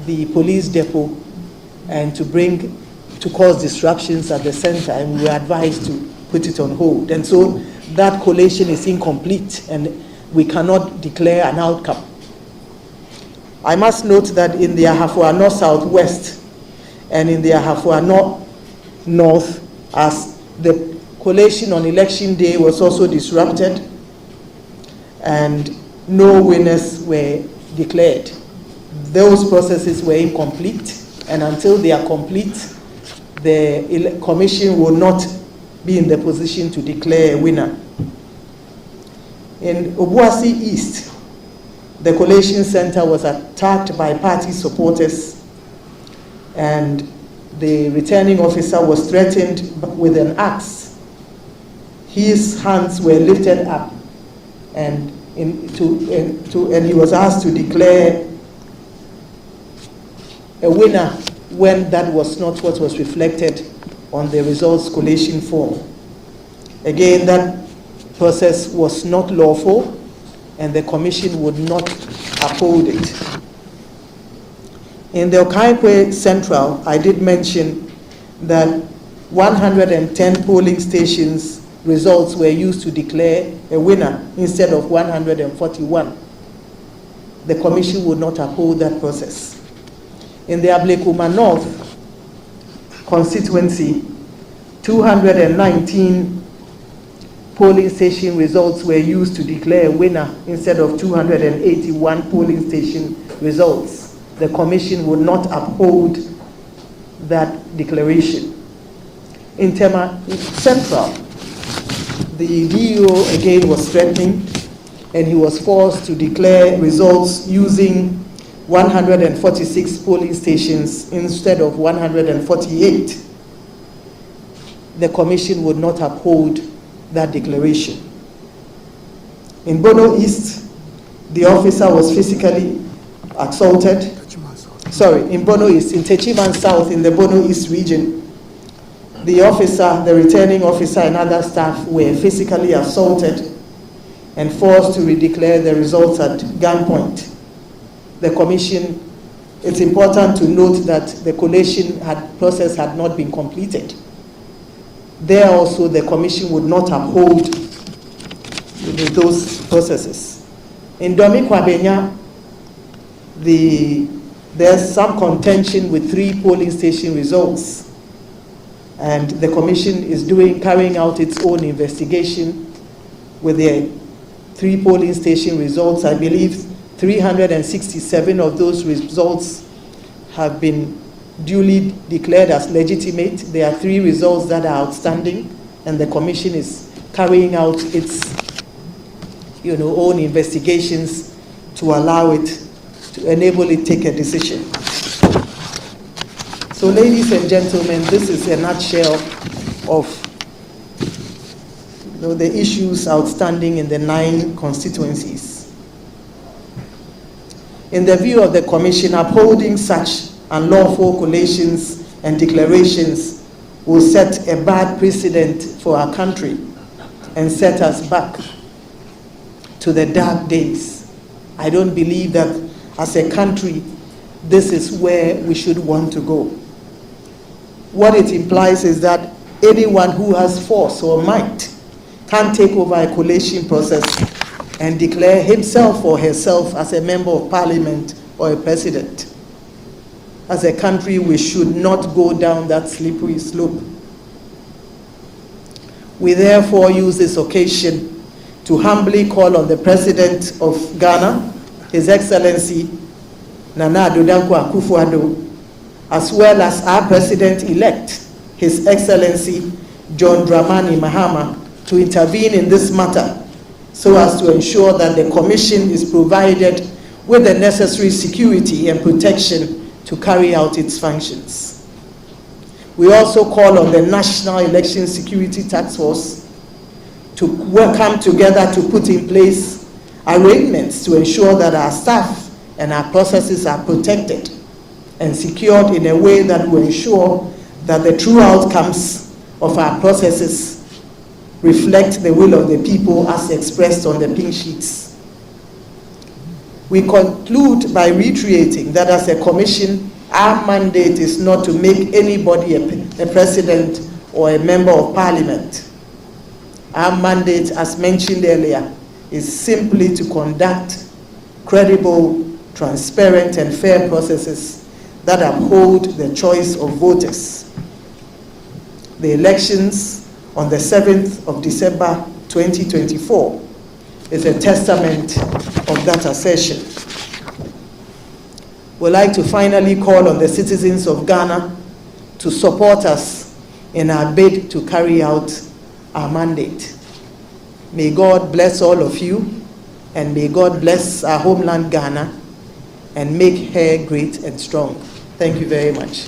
the police depot and to cause disruptions at the center, and we were advised to put it on hold. And so that collation is incomplete and we cannot declare an outcome. I must note that in the Ahafua North Southwest and in the Ahafua North, as the collation on election day was also disrupted and no winners were declared. Those processes were incomplete, and until they are complete, the Commission will not be in the position to declare a winner. In Obuasi East, the collation center was attacked by party supporters, and the returning officer was threatened with an axe. His hands were lifted up, and he was asked to declare a winner when that was not what was reflected on the results collation form. Again, that process was not lawful, and the commission would not uphold it. In the Okaikwe Central, I did mention that 110 polling stations results were used to declare a winner instead of 141. The commission would not uphold that process. In the Ablekuma North constituency, 219 polling station results were used to declare a winner instead of 281 polling station results. The commission would not uphold that declaration. In Tema Central, the DEO again was threatening, and he was forced to declare results using 146 polling stations instead of 148. The commission would not uphold that declaration. In Bono East, the officer was physically assaulted. In Bono East, in Techiman South, in the Bono East region, the officer, the returning officer, and other staff were physically assaulted and forced to redeclare the results at gunpoint. The commission, it's important to note that the collation process had not been completed. There also, the commission would not uphold those processes. In Domi Kwabenya, there's some contention with 3 polling station results, and the commission is carrying out its own investigation with the 3 polling station results. I believe 367 of those results have been duly declared as legitimate. There are 3 results that are outstanding, and the commission is carrying out its own investigations to allow it, to enable it take a decision. So ladies and gentlemen, this is a nutshell of the issues outstanding in the 9 constituencies. In the view of the commission, upholding such unlawful collations and declarations will set a bad precedent for our country and set us back to the dark days. I don't believe that as a country, this is where we should want to go. What it implies is that anyone who has force or might can take over a collation process and declare himself or herself as a member of parliament or a president. As a country, we should not go down that slippery slope. We therefore use this occasion to humbly call on the President of Ghana, His Excellency Nana Addo Dankwa Akufo-Addo, as well as our President-elect, His Excellency John Dramani Mahama, to intervene in this matter so as to ensure that the Commission is provided with the necessary security and protection to carry out its functions. We also call on the National Election Security Task Force to come together to put in place arrangements to ensure that our staff and our processes are protected and secured in a way that will ensure that the true outcomes of our processes reflect the will of the people as expressed on the pink sheets. We conclude by reiterating that as a commission, our mandate is not to make anybody a president or a member of parliament. Our mandate, as mentioned earlier, is simply to conduct credible, transparent, and fair processes that uphold the choice of voters. The elections on the 7th of December 2024 is a testament of that assertion. We'd like to finally call on the citizens of Ghana to support us in our bid to carry out our mandate. May God bless all of you, and may God bless our homeland Ghana and make her great and strong. Thank you very much.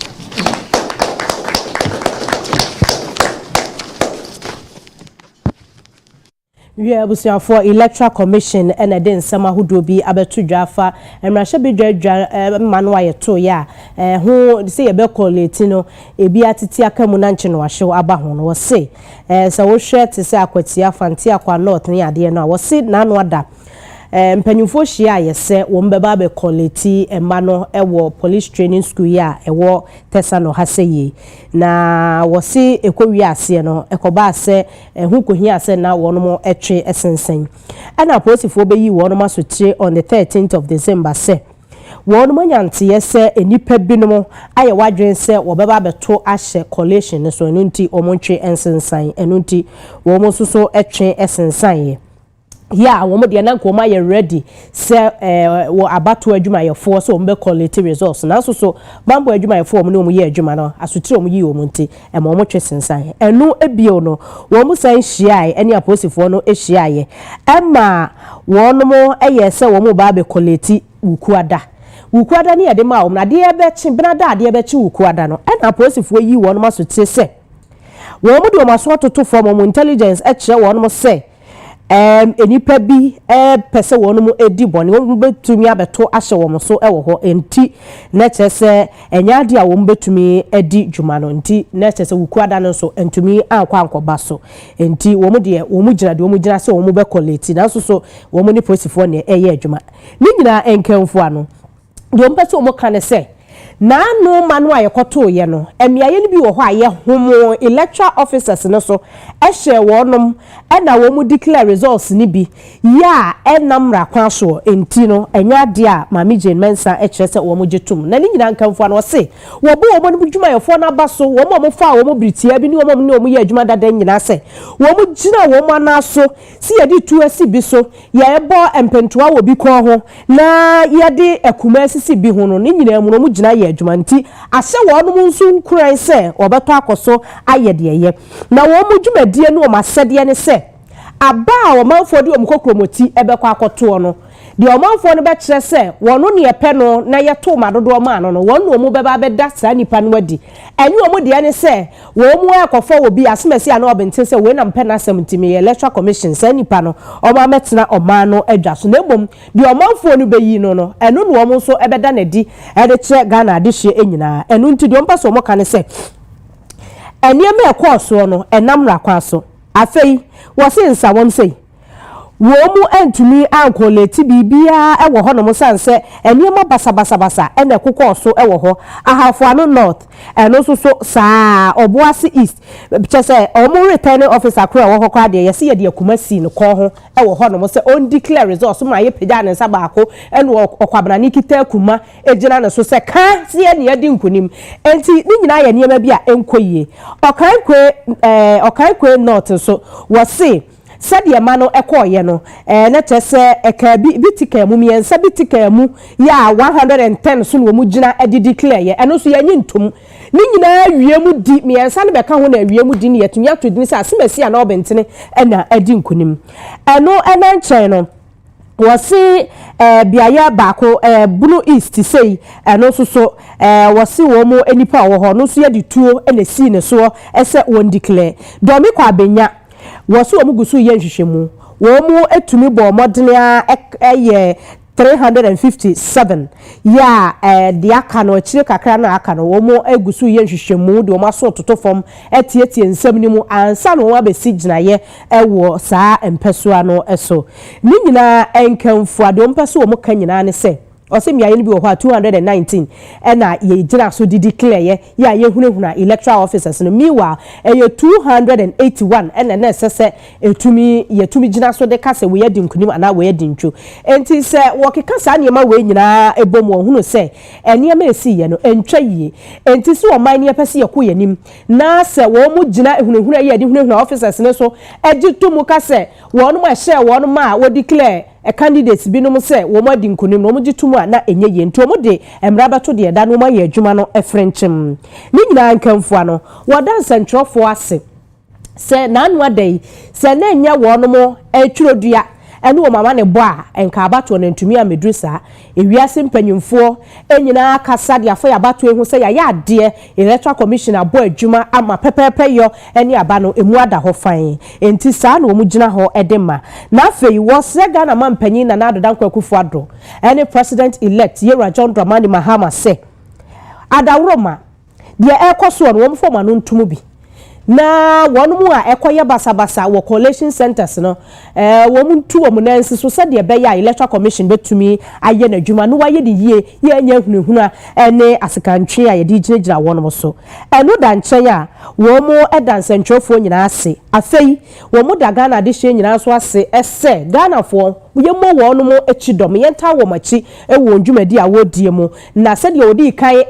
Yeah, for Electoral Commission and a den sama hudo bi abeto dwafa emrahye bi dwa manwa ye to ya ho say be collate no ebi atiti akamu na nche no wahye aba ho no wo say so wo hwe te say akwatia fanti akwa north ne ade no wo say na no ada mpanyufo hia yese wo mbeba be collate ema no ewo police training school ya ewo tesano haseye na wo se ekowi ase no ekoba ase hu kohia ase na wo no mo etwe esensen ana posifo be yi wo no masotre on the 13th of December se wo no manyante yese enipa binom aye wadwen se wo beba beto ahye collation so enunti omontwe ensensan enunti wo mo soso etwe esensan ye yeah, woman de na nkoma ye ready say wo abato adwuma ye fo so mbe collect results na so bambo adwuma ye fo mo no mo ye adwuma no asotire mo yi wo monti e mo mo twesensan enu ebio no wo mo san hia eni aposifo no ehia ye ema wo no mo eye se wo mo ba be collect ukuada ni ye de ma wo na de e be chi bena da de e be chi ukuada no ena aposifo yi wo no masotire se wo mo de o maso toto fo mo intelligence e kire wo no mo se enipa bi pese wonu edi boni won betumi abeto ahye wo so ewo ho enti na chese enyade a won betumi edi dwuma no enti na chese wukuada no so entumi ankwa ankoba so enti wo mu de wo mu gina se wo mu be collect na so wo mu ni posifo ne eye adwuma ni nyina enkanfo ano de wo pese wo kan se na no manu ayekoto ye no emiaye ni bi wo ho aye homo electoral officers no so ehye wonom na wo mu declare results ni bi ya enamra kwa so enti no enya de a mami Jane Mensa ekyerese wo mu getum na ni nyina nkamfo no se wo bo wo mu dwuma yefo na ba so wo mo fa wo mu britia bi ni wo mo ni wo mu ye adwuma dada nyina se wo mu gina wo mu anaso si ye di tu asi bi so ye ebo empentoa wo bi ko ho na ye de akuma asisi bi ho no ni nyina mu no mu gina ye adwuma nti ahye wo no mu nso nkuran se obeto akoso aye de ye na wo mu dwumadie no ma sede ne se aba o manfo de omkokromoti ebekwa akoto no de o manfo no be kire se wono ne epe no na yeto madodo ma no no wono mu beba beda sa nipa no wadi eni o mu de ne se wo mu akofo obi asemesi ana obente se we na mpe na asem Electoral Commission sa nipa no o ma metena o ma no adwa so na ebom de o manfo no be yi no no eno no o mu so ebeda na di e de kire Ghana adehye enyina eno nti de o mpa so mo kan se eniema ekoso no enamra kwa so afei wose nsa won sei wo mu antumi ankoleti bibia ewo ho no mo sanse eniema basa ene kokoso ewo ho ahafo ano north eno so saa oboase east chese omo returning officer kro ewo ho kwa de yese ye de akumasi no ko ho ewo ho no mo se on declare results ma ye pega ne nsa baako eno okwabana ni kita akuma ejina ne so se ka se ye ne yedi nkunim enti ni nyina ye niema bia enkoyie okankwe north so wose sade ma no ekoye no na tese eka bitika mu miensa bitika mu ya 110 so no mu gina edi declare ye eno so yanyi ntom ni nyina awie mu di miensa ne beka ho na awie mu di ne yetumi atodini se asemasi ana obentene na edi nkunim eno enanchen no wasi biaya baako Blue East sei eno so wasi wo mu enipa wo ho no so ye di tuo na si ne so ese won declare do mi kwa benya woso omugusu ye nhwehwemu wo mu etumi bo modena eye 357 ya de aka no akire kakra na aka no wo mu egusu ye nhwehwemu de wo maso toto fom etietie nsam ni mu ansa no wo abesi gina ye ewo saa empeso ano eso ni nyina enkamfu ade wo mpeso wo mu ka nyina ne se osem ya ye bi wo ho 219 na ye gina so di declare ya ye hunahuna electoral officers no miwa 281 na sese etumi gina so de kase we yedi nkunim ana we yedi ntwo enti se wo keka sa niema we nyina ebom wo hunu se eniema esi ye no entwa yie enti se wo man ne pese ye ko yanim na se wo mu gina hunahuna ye di hunahuna officers ne so egitu kase wo no ma share wo no ma wo declare a candidates binom say wo ma di nkunim no mo gitumu na enye ye nto mo de emrabato de da no ma ye adwuma no efrenchim ni nyina nkamfo ano wodan sentrofo ase se na anu adai se na enya wo no mo etwurodua ene wo mama ne bo a enka abato no ntumi amedru saa ewiase mpanyimfo enyina kasa de afa abato ehu se ya ade Electoral Commission abo adwuma ama pepepe yo ene aba no emu ada ho fan enti saa na wo mugina ho edema na afei wo se Ghana mampanyin na adodan kwakufu ado ene president elect Yera John Dramani Mahama se adawroma de ekoso no wo mfoma no ntumu bi na wonu a ekoye basabasa wo collation centers no wo muntu wo munansi so se de be ya Electoral Commission betumi aye na dwuma no waye de yie ye nya hunahuna ene asekantwe a ye di ginejira wono so eno da nchen a wo mu edansentwofo nyina ase afei wo mu da Ghana de hye nyina so ase ese Ghana fo ye mo wono mo echidom ye nta wo machi ewo ndwumadi a wodie mu na se de odi kan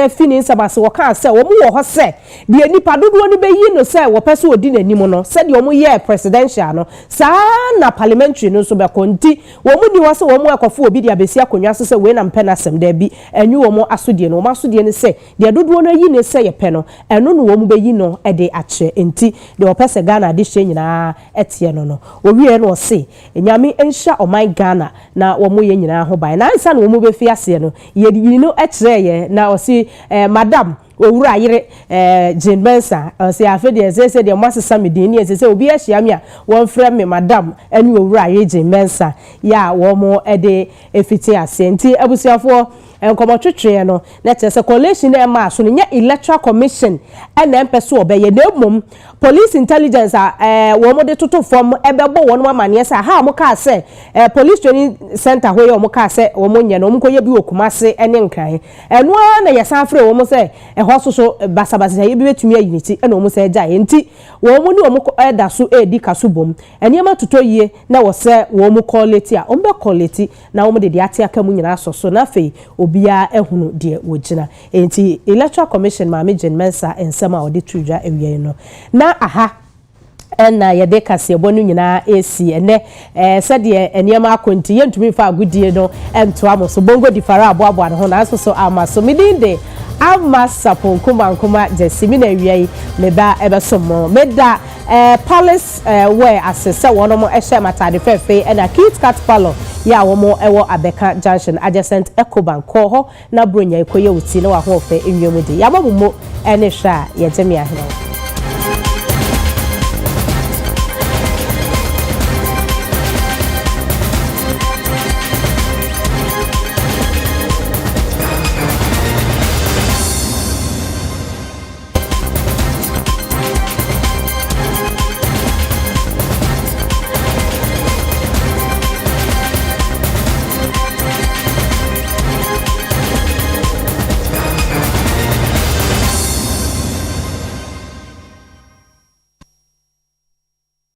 fini sabase wo kan se wo mu wo ho se de nipa dodo ni yi no say wo pese odi nanim no said yo mu ye presidential no sa na parliamentary no so be konti wo mu ni wo se wo mu akofo obi dia besi akonwa so se we na mpena sem da bi enyu wo mu asodie no wo masodie ne se de dodo no yi ne se ye pe no eno no wo mu be yi no e de ache enti de wo pese Ghana de hye nyina etie no no wo wie no se enyame enhya oman Ghana na wo mu ye nyina ho ban na nsa no wo mu be fi ase no ye yi no ekire ye na o si madam owura ayire Jane Mensa se afede se de masesa medini se obi ahia me a won frɛ me madam eni owura ayire Jane Mensa ya wo mo de efiti ase nti abusiafo enkomotwetwe no na tese coalition na ma so nya Electoral Commission na empese obeye na mum police intelligence wo mo de toto form ebebo won ma mane se ha mo ka se police training center ho ye mo ka se wo mo nya no mo koye bi okumase ene nkran eno na yesan frɛ wo mo se ho so basabasa ye bi betumi ayiniti ena wo mo se gya enti wo mo ni wo mo da so edi kaso bom ene ma toto yie na wo se wo mo quality a wo be quality na wo mo de ate aka mu nyina so na fei obia ehunu de wogina enti Electoral Commission ma Jane Mensa ensema odi tudwa ewie no na aha na yede kase bonu nyina esi ene sede enema akonti yentumi fa agudie no ento amoso bongo di fara aboabo no ho na so amaso Midday amasapo nkuma jesimi na wiai meba ebesomo meda palace where asese wono mo ehye matade fefe na Kit Kat Palo ya womo ewo Abeka Junction adjacent Ecobank ho na bronya ikoye uti na wa ho fe enwemu de ya mamumo ene hwa ye jemi ahene